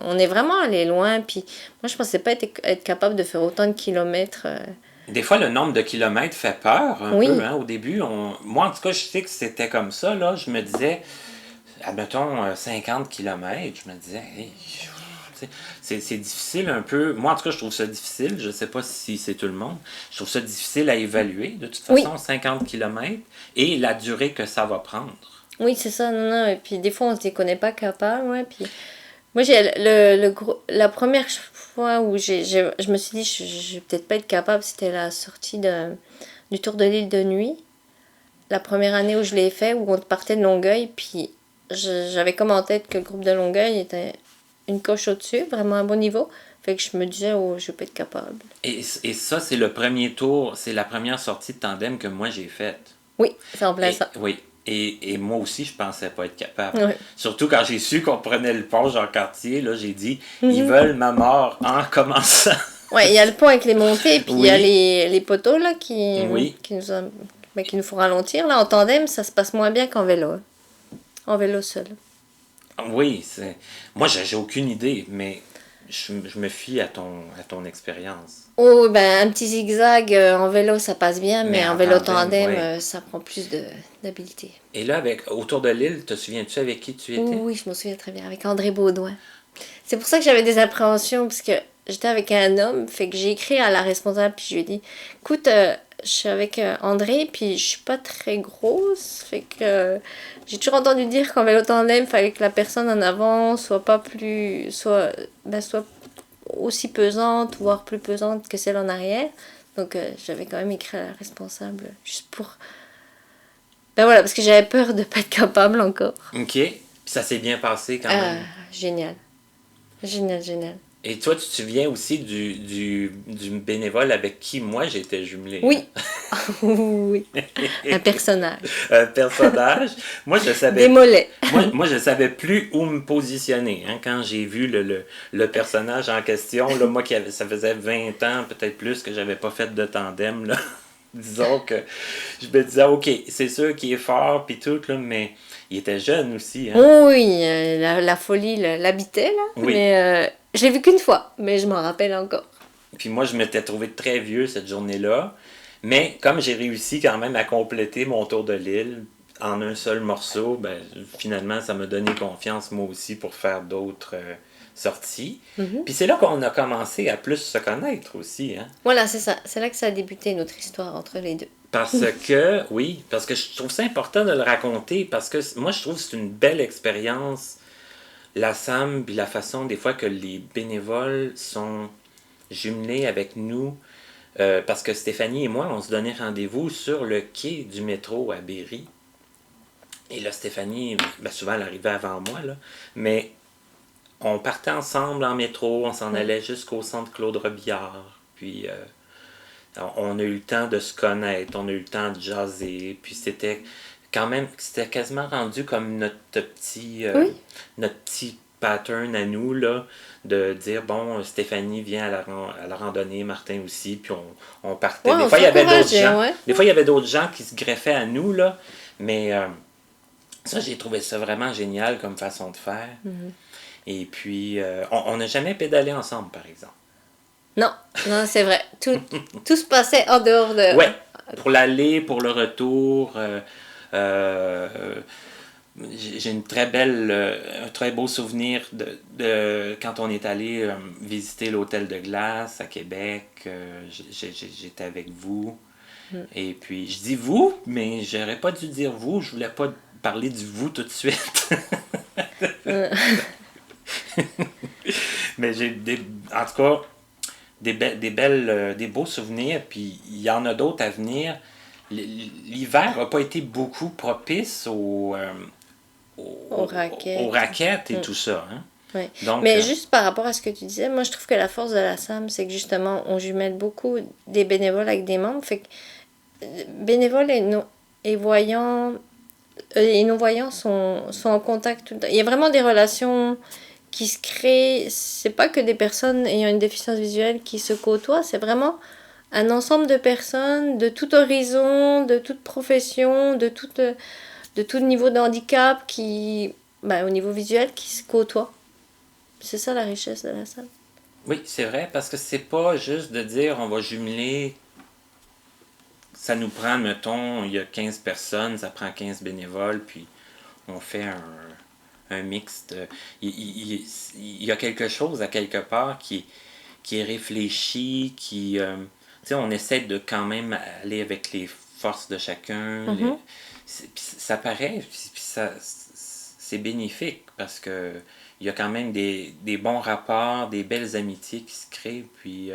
On est vraiment allé loin. Puis moi, je pensais pas être capable de faire autant de kilomètres. Des fois, le nombre de kilomètres fait peur un Oui. peu. Hein? Au début, moi, en tout cas, je sais que c'était comme ça. Là. Je me disais, admettons, 50 kilomètres, je me disais, hey, c'est difficile un peu. Moi, en tout cas, je trouve ça difficile. Je ne sais pas si c'est tout le monde. Je trouve ça difficile à évaluer, de toute Oui. façon, 50 kilomètres et la durée que ça va prendre. Oui, c'est ça, non. Et puis des fois, on ne se connaît pas capable. Ouais, puis moi, la première fois où je me suis dit, je vais peut-être pas être capable, c'était la sortie du Tour de l'île de nuit. La première année où je l'ai fait, où on partait de Longueuil, puis j'avais comme en tête que le groupe de Longueuil était une coche au-dessus, vraiment un bon niveau. Fait que je me disais, oh, je vais pas être capable. Et ça, c'est le premier tour, c'est la première sortie de tandem que moi j'ai faite. Oui, c'est en plein ça. Oui. Et moi aussi, je pensais pas être capable. Ouais. Surtout quand j'ai su qu'on prenait le pont Jean-Cartier, là, j'ai dit, ils veulent ma mort en commençant. Ouais, il y a le pont avec les montées, puis il y a les poteaux là, qui nous font ralentir. Là, en tandem, ça se passe moins bien qu'en vélo. Hein. En vélo seul. Oui, moi, j'ai aucune idée, mais je me fie à ton expérience. Oh, ben, un petit zigzag en vélo, ça passe bien, mais en vélo tandem, ouais. ça prend plus d'habileté. Et là, autour de l'île, te souviens-tu avec qui tu étais? Oui, je me souviens très bien, avec André Baudouin. C'est pour ça que j'avais des appréhensions, parce que j'étais avec un homme, fait que j'ai écrit à la responsable, puis je lui ai dit, écoute, je suis avec André, puis je suis pas très grosse, fait que j'ai toujours entendu dire qu'en vélo tandem, il fallait que la personne en avant soit aussi pesante, voire plus pesante que celle en arrière. Donc j'avais quand même écrit à la responsable, juste pour... Ben voilà, parce que j'avais peur de pas être capable encore. OK. Puis ça s'est bien passé quand même. Génial. Génial. Et toi, tu te souviens aussi du bénévole avec qui moi j'étais jumelé? Oui. Oui. Un personnage. Un personnage. Moi, je savais. Des mollets. Moi, je savais plus où me positionner. Hein, quand j'ai vu le personnage en question, là, moi, ça faisait 20 ans, peut-être plus, que j'avais pas fait de tandem. Là. Disons que je me disais, OK, c'est sûr qu'il est fort, puis tout, là, mais il était jeune aussi. Hein? Oui, la folie l'habitait, là. Oui. Mais je l'ai vu qu'une fois, mais je m'en rappelle encore. Puis moi, je m'étais trouvé très vieux cette journée-là. Mais comme j'ai réussi quand même à compléter mon tour de l'île en un seul morceau, ben, finalement, ça m'a donné confiance moi aussi pour faire d'autres sorties. Mm-hmm. Puis c'est là qu'on a commencé à plus se connaître aussi. Hein? Voilà, c'est ça. C'est là que ça a débuté notre histoire entre les deux. Parce que, oui, parce que je trouve ça important de le raconter, parce que moi, je trouve que c'est une belle expérience, la SAM, puis la façon des fois que les bénévoles sont jumelés avec nous. Parce que Stéphanie et moi, on se donnait rendez-vous sur le quai du métro à Berry. Et là, Stéphanie, ben souvent, elle arrivait avant moi, là, mais on partait ensemble en métro, on s'en allait jusqu'au centre Claude Robillard. Puis, on a eu le temps de se connaître, on a eu le temps de jaser. Puis, c'était quasiment rendu comme notre petit pattern à nous, là, de dire, bon, Stéphanie vient à la randonnée, Martin aussi, puis on partait. Ouais, des fois, il y avait d'autres gens. Ouais. Des fois, il y avait d'autres gens qui se greffaient à nous, là, mais ça, j'ai trouvé ça vraiment génial comme façon de faire. Mm-hmm. Et puis, on n'a jamais pédalé ensemble, par exemple. Non, c'est vrai. Tout se passait en dehors de... Ouais, pour l'aller, pour le retour... j'ai un très beau souvenir de quand on est allé visiter l'hôtel de glace à Québec. J'étais avec vous. Et puis, je dis vous, mais j'aurais pas dû dire vous. Je voulais pas parler du vous tout de suite. Mais en tout cas, des beaux souvenirs. Puis, il y en a d'autres à venir. L'hiver n'a pas été beaucoup propice aux raquettes et tout ça. Hein? Ouais. Donc, mais juste par rapport à ce que tu disais, moi je trouve que la force de la SAM, c'est que justement, on jumelle beaucoup des bénévoles avec des membres. Fait que bénévoles et voyants et non-voyants sont en contact tout le temps. Il y a vraiment des relations qui se créent. C'est pas que des personnes ayant une déficience visuelle qui se côtoient, c'est vraiment un ensemble de personnes de tout horizon, de toute profession, de tout niveau de handicap qui, au niveau visuel, qui se côtoient. C'est ça la richesse de la salle. Oui, c'est vrai, parce que c'est pas juste de dire on va jumeler. Ça nous prend, mettons, il y a 15 personnes, ça prend 15 bénévoles, puis on fait un mix de... Il y a quelque chose à quelque part qui est réfléchi, qui... tu sais, on essaie de quand même aller avec les forces de chacun. Ça paraît, puis c'est bénéfique, parce que il y a quand même des bons rapports, des belles amitiés qui se créent, puis...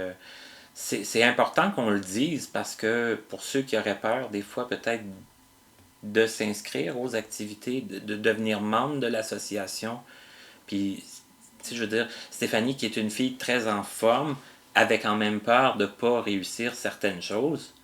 c'est important qu'on le dise parce que pour ceux qui auraient peur, des fois peut-être de s'inscrire aux activités, de devenir membre de l'association. Puis, tu sais, je veux dire, Stéphanie, qui est une fille très en forme, avait quand même peur de ne pas réussir certaines choses.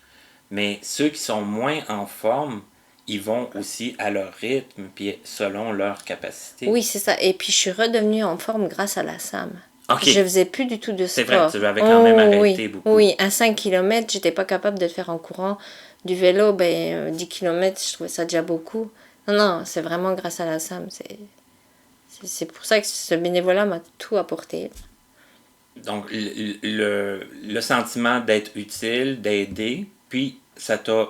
Mais ceux qui sont moins en forme, ils vont aussi à leur rythme, puis selon leur capacité. Oui, c'est ça. Et puis, je suis redevenue en forme grâce à la SAM. Okay. Je faisais plus du tout de sport. C'est vrai, tu avais quand même arrêté beaucoup. Oui, à 5 km, j'étais pas capable de le faire en courant. Du vélo, 10 km, je trouvais ça déjà beaucoup. Non, c'est vraiment grâce à la SAM. C'est pour ça que ce bénévolat m'a tout apporté. Donc, le sentiment d'être utile, d'aider, puis ça t'a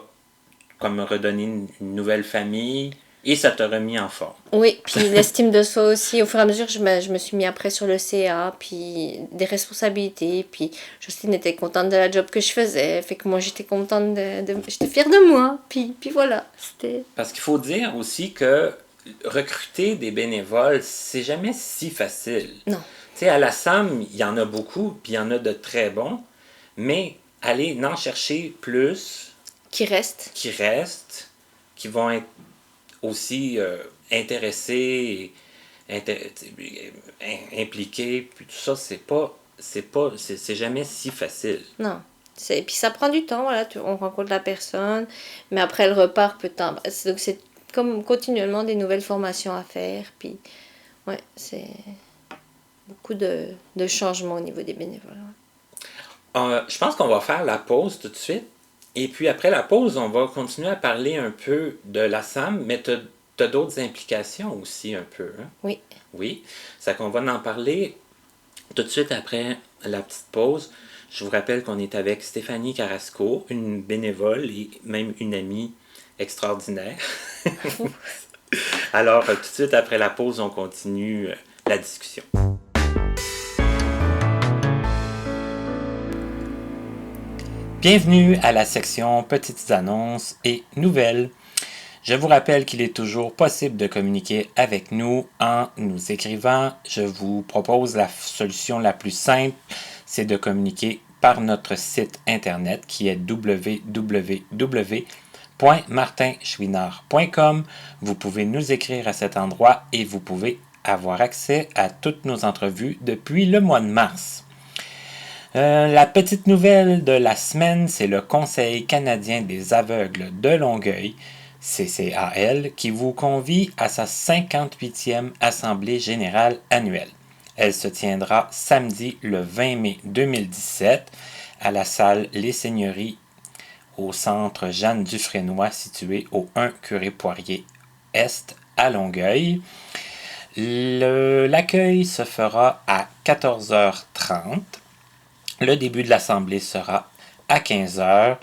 comme redonné une nouvelle famille. Et ça t'a remis en forme. Oui, puis l'estime de soi aussi. Au fur et à mesure, je me suis mis après sur le CA, puis des responsabilités. Puis Jocelyne était contente de la job que je faisais. Fait que moi, j'étais contente j'étais fière de moi. Puis voilà, c'était... Parce qu'il faut dire aussi que recruter des bénévoles, c'est jamais si facile. Non. Tu sais, à la SAM, il y en a beaucoup, puis il y en a de très bons. Mais aller en chercher plus... Qui restent, qui vont être aussi intéressés, impliqués, puis tout ça, c'est jamais si facile. Non. Puis ça prend du temps, voilà, on rencontre la personne, mais après elle repart peu de temps. Donc c'est comme continuellement des nouvelles formations à faire, puis ouais, c'est beaucoup de changements au niveau des bénévoles. Je pense qu'on va faire la pause tout de suite. Et puis après la pause, on va continuer à parler un peu de la SAM, mais tu as d'autres implications aussi un peu. Hein? Oui. Oui. C'est qu'on va en parler tout de suite après la petite pause. Je vous rappelle qu'on est avec Stéphanie Carrasco, une bénévole et même une amie extraordinaire. Alors, tout de suite après la pause, on continue la discussion. Bienvenue à la section Petites annonces et nouvelles. Je vous rappelle qu'il est toujours possible de communiquer avec nous en nous écrivant. Je vous propose la solution la plus simple, c'est de communiquer par notre site internet qui est www.martinchouinard.com. Vous pouvez nous écrire à cet endroit et vous pouvez avoir accès à toutes nos entrevues depuis le mois de mars. La petite nouvelle de la semaine, c'est le Conseil canadien des aveugles de Longueuil, CCAL, qui vous convie à sa 58e Assemblée générale annuelle. Elle se tiendra samedi le 20 mai 2017 à la salle Les Seigneuries au centre Jeanne Dufresnoy situé au 1 Curé-Poirier Est à Longueuil. L'accueil se fera à 14h30. Le début de l'assemblée sera à 15h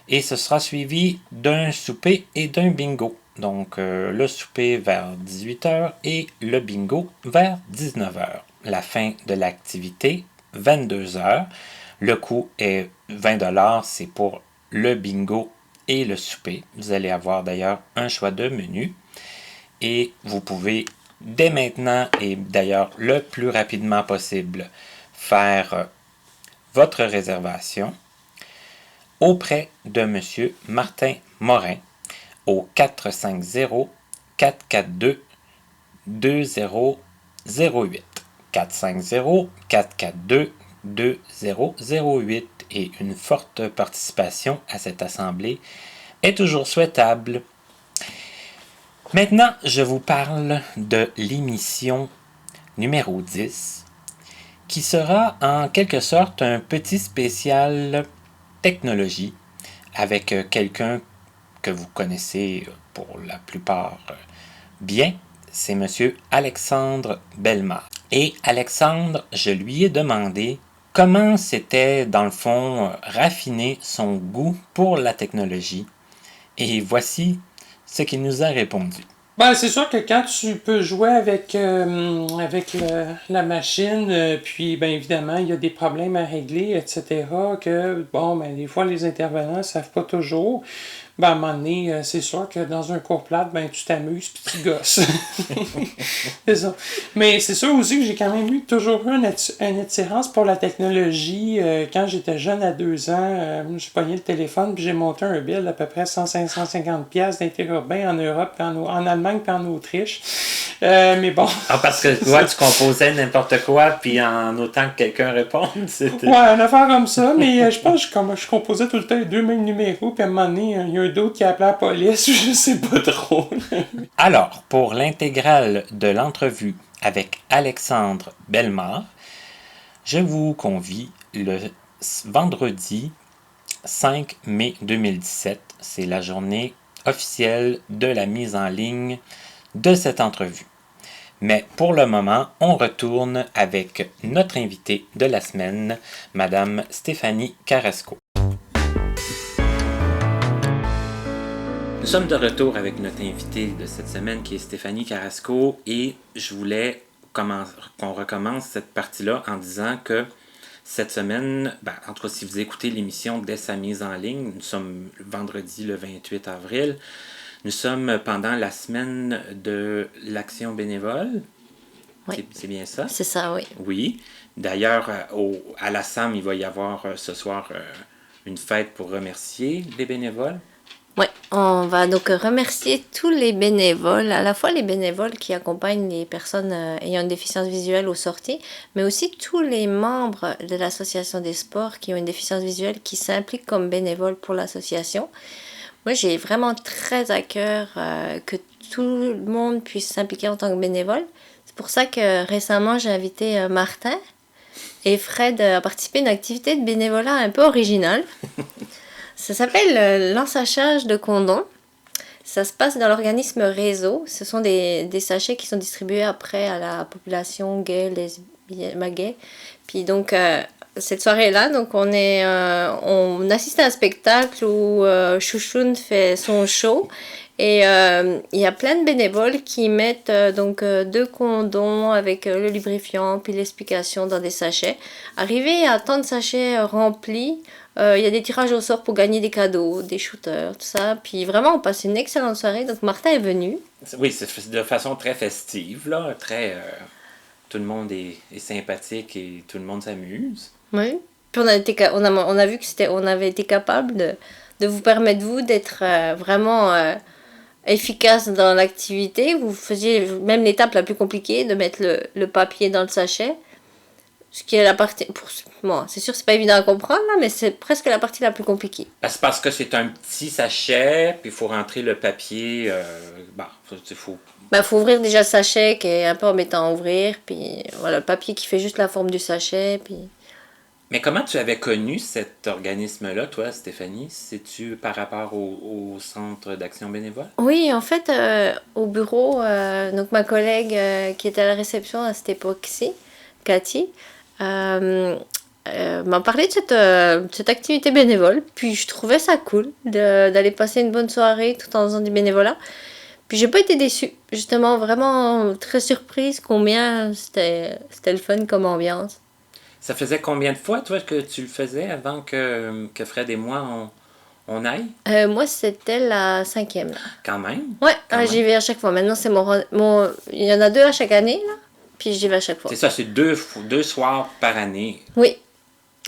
et ce sera suivi d'un souper et d'un bingo. Donc, le souper vers 18h et le bingo vers 19h. La fin de l'activité, 22h. Le coût est 20 $, c'est pour le bingo et le souper. Vous allez avoir d'ailleurs un choix de menu. Et vous pouvez dès maintenant et d'ailleurs le plus rapidement possible faire votre réservation auprès de M. Martin Morin au 450-442-2008. 450-442-2008 et une forte participation à cette assemblée est toujours souhaitable. Maintenant, je vous parle de l'émission numéro 10 qui sera en quelque sorte un petit spécial technologie avec quelqu'un que vous connaissez pour la plupart bien, c'est M. Alexandre Bellemare. Et Alexandre, je lui ai demandé comment c'était, dans le fond, raffiner son goût pour la technologie. Et voici ce qu'il nous a répondu. Ben, c'est sûr que quand tu peux jouer avec la machine, puis ben évidemment, il y a des problèmes à régler, etc., que, bon, ben des fois, les intervenants ne savent pas toujours. Ben, à un moment donné, c'est sûr que dans un cours plate, ben tu t'amuses puis tu gosses. C'est ça. Mais c'est sûr aussi que j'ai quand même toujours eu une attirance pour la technologie. Quand j'étais jeune, à 2 ans, j'ai pogné le téléphone puis j'ai monté un bill d'à peu près 150$ d'interurbain en Europe, en Allemagne puis en Autriche. Mais bon. Ah, parce que toi, tu composais n'importe quoi, puis en autant que quelqu'un réponde, c'était... Ouais, une affaire comme ça, mais je pense que je composais tout le temps les deux mêmes numéros, puis à un moment donné, il y a un d'autre qui a appelé la police, je sais pas trop. Alors, pour l'intégrale de l'entrevue avec Alexandre Bellemare, je vous convie le vendredi 5 mai 2017. C'est la journée officielle de la mise en ligne de cette entrevue. Mais pour le moment, on retourne avec notre invitée de la semaine, Madame Stéphanie Carrasco. Nous sommes de retour avec notre invitée de cette semaine qui est Stéphanie Carrasco et je voulais qu'on recommence cette partie-là en disant que cette semaine, en tout cas si vous écoutez l'émission dès sa mise en ligne, nous sommes vendredi le 28 avril, nous sommes pendant la semaine de l'action bénévole. Oui. C'est bien ça? C'est ça, oui. Oui. D'ailleurs, à la SAM, il va y avoir ce soir une fête pour remercier les bénévoles. Oui, on va donc remercier tous les bénévoles, à la fois les bénévoles qui accompagnent les personnes ayant une déficience visuelle aux sorties, mais aussi tous les membres de l'association des sports qui ont une déficience visuelle qui s'impliquent comme bénévoles pour l'association. Moi, j'ai vraiment très à cœur que tout le monde puisse s'impliquer en tant que bénévole. C'est pour ça que récemment, j'ai invité Martin et Fred à participer à une activité de bénévolat un peu originale. Ça s'appelle l'ensachage de condoms. Ça se passe dans l'organisme Réseau. Ce sont des sachets qui sont distribués après à la population gay, lesbienne, gay. Puis donc, cette soirée-là, donc on assiste à un spectacle où Chouchoun fait son show. Et il y a plein de bénévoles qui mettent 2 condoms avec le lubrifiant puis l'explication dans des sachets. Arrivé à tant de sachets remplis, il y a des tirages au sort pour gagner des cadeaux, des shooters, tout ça. Puis vraiment, on passe une excellente soirée. Donc Martin est venu. Oui, c'est de façon très festive, là, très... tout le monde est sympathique et tout le monde s'amuse. Oui. Puis on a vu que on avait été capable de vous permettre, vous, d'être vraiment efficace dans l'activité. Vous faisiez même l'étape la plus compliquée, de mettre le papier dans le sachet. Ce qui est la partie... Bon, c'est sûr que c'est pas évident à comprendre, là, mais c'est presque la partie la plus compliquée. C'est parce que c'est un petit sachet, puis il faut rentrer le papier... faut ouvrir déjà le sachet, qui est un peu embêtant à ouvrir, puis voilà, le papier qui fait juste la forme du sachet, puis... Mais comment tu avais connu cet organisme-là, toi, Stéphanie? C'est-tu par rapport au Centre d'action bénévole? Oui, en fait, au bureau, donc ma collègue qui était à la réception à cette époque-ci, Cathy, m'a parlé de cette activité bénévole. Puis je trouvais ça cool d'aller passer une bonne soirée tout en faisant du bénévolat. Puis j'ai pas été déçue. Justement, vraiment très surprise combien c'était le fun comme ambiance. Ça faisait combien de fois, toi, que tu le faisais avant que Fred et moi, on aille? Moi, c'était la 5e, là. Quand même. Ouais, Quand j'y même. vais à chaque fois. Maintenant, c'est mon... Il y en a 2 à chaque année, là. Puis j'y vais à chaque fois. C'est ça, c'est deux soirs par année. Oui.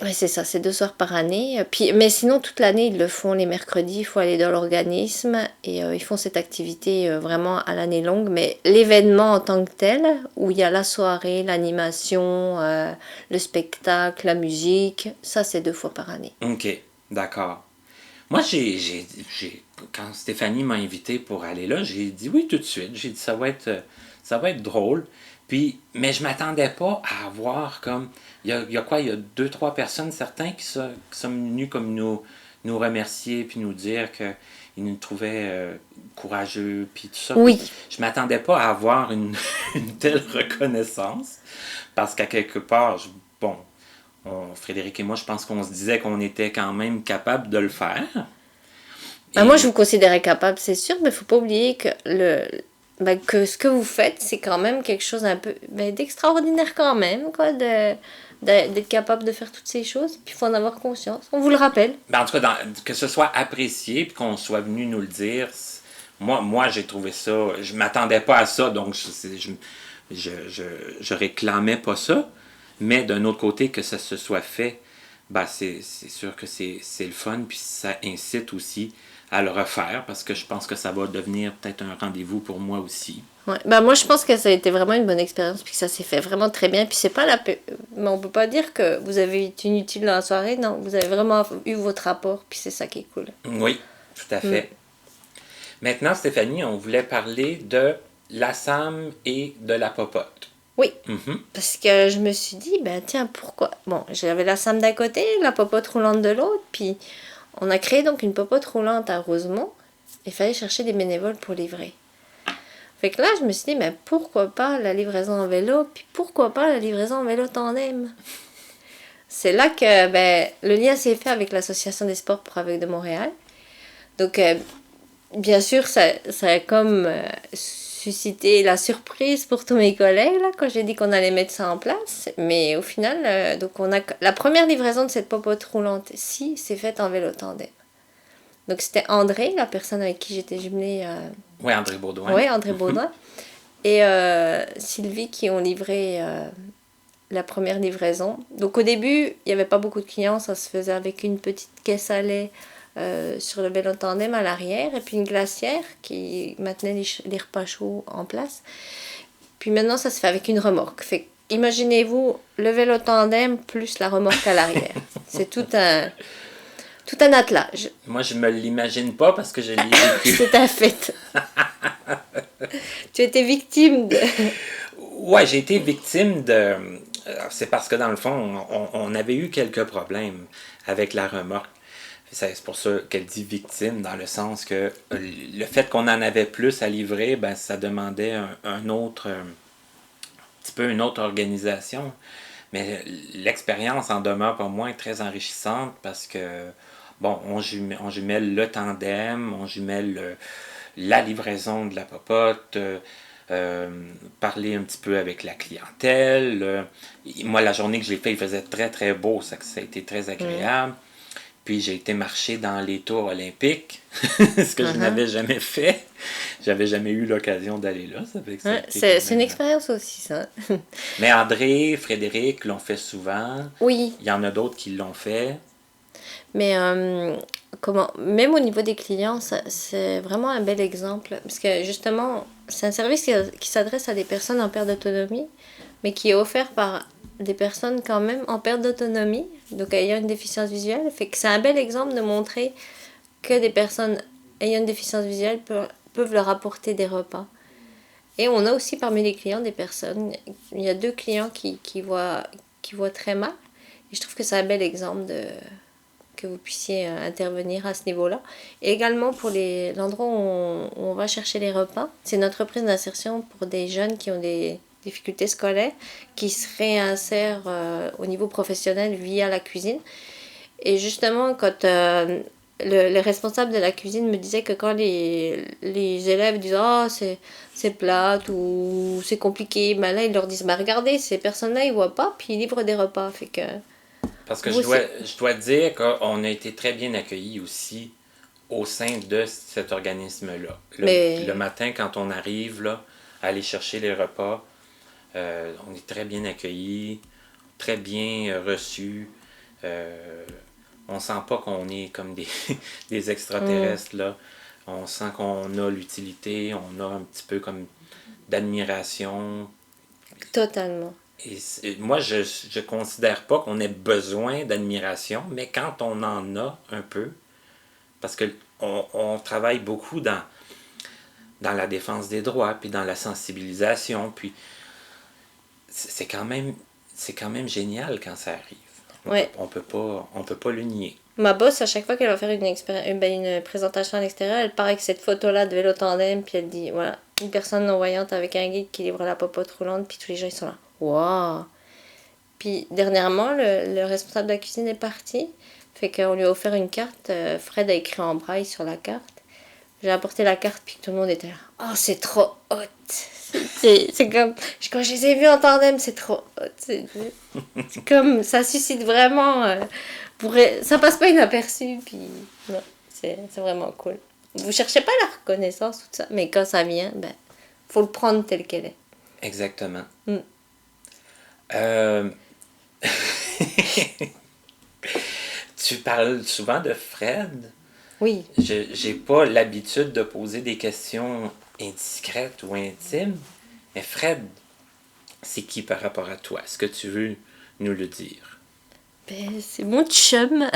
Oui, c'est ça, c'est 2 soirs par année. Puis, mais sinon, toute l'année, ils le font les mercredis. Il faut aller dans l'organisme et ils font cette activité vraiment à l'année longue. Mais l'événement en tant que tel, où il y a la soirée, l'animation, le spectacle, la musique, ça, c'est 2 fois par année. OK, d'accord. Moi, quand Stéphanie m'a invité pour aller là, j'ai dit oui tout de suite. J'ai dit ça va être drôle. Puis, mais je m'attendais pas à avoir comme. Il y a quoi? Il y a 2, 3 personnes, certains, qui sont venus comme nous remercier, puis nous dire qu'ils nous trouvaient courageux, puis tout ça. Oui. Puis, je m'attendais pas à avoir une telle reconnaissance. Parce qu'à quelque part, bon, Frédéric et moi, je pense qu'on se disait qu'on était quand même capable de le faire. Moi, je vous considérais capable, c'est sûr, mais il faut pas oublier que que ce que vous faites, c'est quand même quelque chose un peu d'extraordinaire quand même, quoi, d'être capable de faire toutes ces choses. Puis il faut en avoir conscience. On vous le rappelle. En tout cas, que ce soit apprécié puis qu'on soit venu nous le dire, moi j'ai trouvé ça. Je m'attendais pas à ça, donc je réclamais pas ça. Mais d'un autre côté, que ça se soit fait, c'est sûr que c'est le fun, puis ça incite aussi à le refaire, parce que je pense que ça va devenir peut-être un rendez-vous pour moi aussi. Ouais. Moi, je pense que ça a été vraiment une bonne expérience, puis que ça s'est fait vraiment très bien. Puis c'est pas mais on peut pas dire que vous avez été inutile dans la soirée. Non, vous avez vraiment eu votre rapport, puis c'est ça qui est cool. Oui, tout à fait. Maintenant, Stéphanie, on voulait parler de la Sam et de la popote. Oui, Mhm. parce que je me suis dit, tiens, pourquoi... Bon, j'avais la Sam d'un côté, la popote roulante de l'autre, puis on a créé donc une popote roulante à Rosemont. Il fallait chercher des bénévoles pour livrer. Fait que là, je me suis dit, mais pourquoi pas la livraison en vélo, puis pourquoi pas la livraison en vélo tandem? C'est là que le lien s'est fait avec l'Association des sports pour aveugles de Montréal. Donc, bien sûr, ça a comme suscité la surprise pour tous mes collègues là, quand j'ai dit qu'on allait mettre ça en place. Mais au final, donc la première livraison de cette popote roulante-ci s'est faite en vélo tandem. Donc c'était André, la personne avec qui j'étais jumelée. Oui, André Baudouin. Oui, André Baudouin. Et Sylvie qui ont livré la première livraison. Donc au début, il n'y avait pas beaucoup de clients, ça se faisait avec une petite caisse à lait sur le vélo tandem à l'arrière et puis une glacière qui maintenait les repas chauds en place. Puis maintenant, ça se fait avec une remorque. Fait imaginez-vous le vélo tandem plus la remorque à l'arrière. C'est tout un attelage. Moi, je me l'imagine pas parce que je l'ai vécu. C'est un fait. Tu étais victime de... Ouais, j'ai été victime de... C'est parce que dans le fond, on avait eu quelques problèmes avec la remorque. C'est pour ça qu'elle dit victime, dans le sens que le fait qu'on en avait plus à livrer, ça demandait un autre... un petit peu une autre organisation. Mais l'expérience en demeure pour moi très enrichissante parce que, bon, on jumelle le tandem, on jumelle la livraison de la popote, parler un petit peu avec la clientèle. Moi, la journée que je l'ai fait, il faisait très, très beau, ça a été très agréable. Puis j'ai été marcher dans les tours olympiques, ce que je n'avais jamais fait. J'avais jamais eu l'occasion d'aller là. C'est une expérience aussi, ça. Mais André, Frédéric l'ont fait souvent. Oui. Il y en a d'autres qui l'ont fait. Mais même au niveau des clients, c'est vraiment un bel exemple. Parce que justement, c'est un service qui s'adresse à des personnes en perte d'autonomie, mais qui est offert par des personnes quand même en perte d'autonomie, donc ayant une déficience visuelle. Fait que c'est un bel exemple de montrer que des personnes ayant une déficience visuelle peuvent leur apporter des repas. Et on a aussi parmi les clients des personnes, il y a 2 clients qui voient très mal. Et je trouve que c'est un bel exemple que vous puissiez intervenir à ce niveau-là. Et également pour l'endroit où on va chercher les repas, c'est une entreprise d'insertion pour des jeunes qui ont des difficultés scolaires, qui se réinsèrent au niveau professionnel via la cuisine. Et justement, quand le responsable de la cuisine me disait que quand les élèves disent ah c'est plate ou c'est compliqué, ben là ils leur disent bah regardez ces personnes-là ils voient pas puis ils livrent des repas fait que Parce que vous je dois dire qu'on a été très bien accueillis aussi au sein de cet organisme-là. Mais- Le matin, quand on arrive là, à aller chercher les repas, on est très bien accueillis, très bien reçus. On sent pas qu'on est comme des extraterrestres là. On sent qu'on a l'utilité, on a un petit peu comme d'admiration. totalement. Moi, je considère pas qu'on ait besoin d'admiration, mais quand on en a un peu, parce que on travaille beaucoup dans la défense des droits, puis dans la sensibilisation, puis c'est quand même génial quand ça arrive. Ouais. On peut pas le nier. Ma boss, à chaque fois qu'elle va faire une présentation à l'extérieur, elle part avec cette photo-là de vélo tandem, puis elle dit, voilà, une personne non-voyante avec un guide qui livre la popote roulante, puis tous les gens, ils sont là. Waouh! Puis dernièrement, le responsable de la cuisine est parti, fait qu'on lui a offert une carte. Fred a écrit en braille sur la carte. J'ai apporté la carte, puis tout le monde était là. Oh, c'est trop hot! C'est comme, quand je les ai vus en tandem, c'est trop hot. C'est comme, ça suscite vraiment... ça passe pas inaperçu, puis non, c'est vraiment cool. Vous cherchez pas la reconnaissance, tout ça, mais quand ça vient, ben, faut le prendre tel qu'elle est. Exactement. Mm. Tu parles souvent de Fred. Oui. J'ai pas l'habitude de poser des questions indiscrètes ou intimes, mais Fred, c'est qui par rapport à toi? Est-ce que tu veux nous le dire? Ben, c'est mon chum.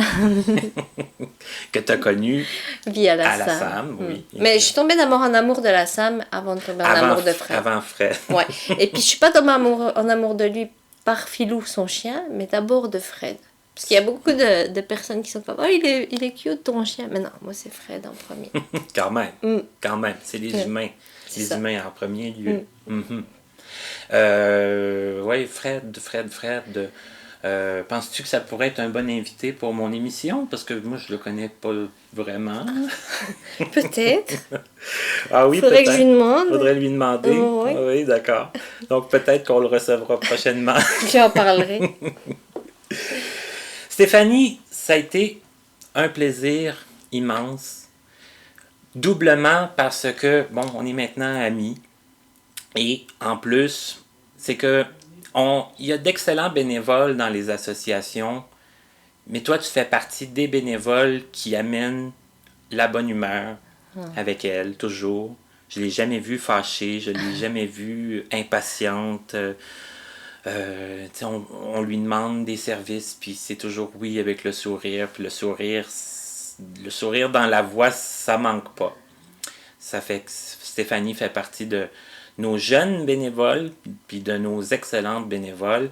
Que tu as connu Via la à la SAM. SAM, oui. Mais je suis tombée en amour de la SAM avant de tomber en amour de Fred. Avant Fred. Ouais. Et puis je suis pas tombée en amour de lui par Philou, son chien, mais d'abord de Fred. Parce qu'il y a beaucoup de personnes qui sont comme « Oh, il est cute ton chien !» Mais non, moi c'est Fred en premier. Quand même. Mm. Quand même. C'est les humains. C'est Les ça. humains en premier lieu. Mhm. Oui, Fred. Penses-tu que ça pourrait être un bon invité pour mon émission? Parce que moi, je le connais pas vraiment. Peut-être. Ah oui, Faudrait que je peut-être. lui demande. Faudrait lui demander. Oh, oui. Ah oui, d'accord. Donc peut-être qu'on le recevra prochainement. J'en parlerai. Stéphanie, ça a été un plaisir immense. Doublement parce que, bon, on est maintenant amis. Et en plus, c'est que il y a d'excellents bénévoles dans les associations, mais toi, tu fais partie des bénévoles qui amènent la bonne humeur avec elle, toujours. Je ne l'ai jamais vue fâchée, je ne l'ai jamais vue impatiente. On lui demande des services, puis c'est toujours oui avec le sourire, puis le sourire dans la voix, ça manque pas. Ça fait que Stéphanie fait partie de nos jeunes bénévoles, puis de nos excellentes bénévoles.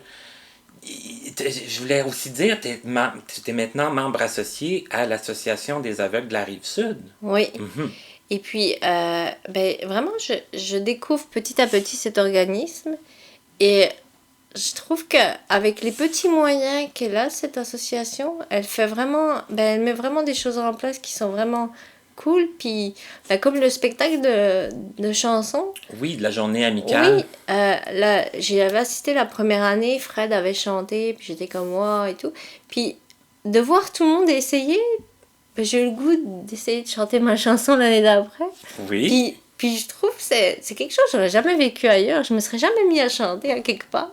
Je voulais aussi dire, tu es maintenant membre associé à l'Association des aveugles de la Rive-Sud. Oui. Mhm. Et puis, vraiment, je découvre petit à petit cet organisme. Et je trouve qu'avec les petits moyens qu'elle a, cette association, elle met vraiment des choses en place qui sont vraiment cool. Puis, comme le spectacle de chansons. Oui, de la journée amicale. Oui, j'avais assisté la première année, Fred avait chanté, puis j'étais comme moi et tout. Puis, de voir tout le monde essayer, j'ai eu le goût d'essayer de chanter ma chanson l'année d'après. Oui. Puis je trouve que c'est quelque chose que j'aurais jamais vécu ailleurs. Je me serais jamais mis à chanter à quelque part.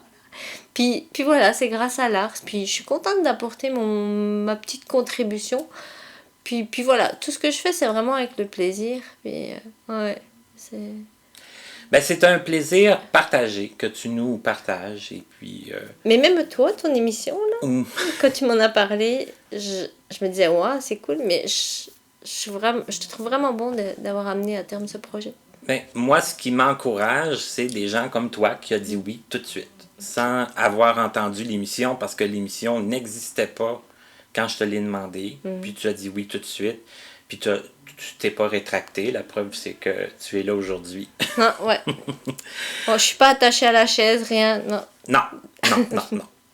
Puis voilà, c'est grâce à l'art. Puis je suis contente d'apporter ma petite contribution. Puis voilà, tout ce que je fais, c'est vraiment avec le plaisir. Puis ouais, c'est... C'est un plaisir partagé, que tu nous partages. Et puis... Mais même toi, ton émission, là, Mm. quand tu m'en as parlé, je me disais, ouais, c'est cool, mais je te trouve vraiment bon d'avoir amené à terme ce projet. Moi, ce qui m'encourage, c'est des gens comme toi qui ont dit oui tout de suite, sans avoir entendu l'émission, parce que l'émission n'existait pas quand je te l'ai demandé. Puis tu as dit oui tout de suite. Puis tu t'es pas rétracté. La preuve, c'est que tu es là aujourd'hui. Non, ouais. Bon, je suis pas attachée à la chaise, rien, non. Non.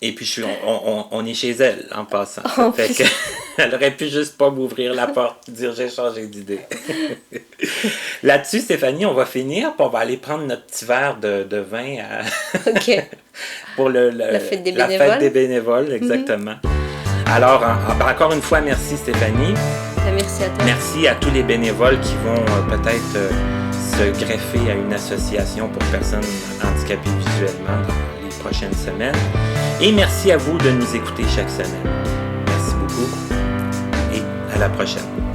Et puis, on est chez elle en passant. En Fait plus. que, elle aurait pu juste pas m'ouvrir la porte, dire j'ai changé d'idée. Là-dessus, Stéphanie, on va finir, puis on va aller prendre notre petit verre de vin Ok. pour La fête des la bénévoles. fête des bénévoles, exactement. Alors, encore une fois, merci Stéphanie. Merci à toi. Merci à tous les bénévoles qui vont peut-être se greffer à une association pour personnes handicapées visuellement dans les prochaines semaines. Et merci à vous de nous écouter chaque semaine. Merci beaucoup et à la prochaine.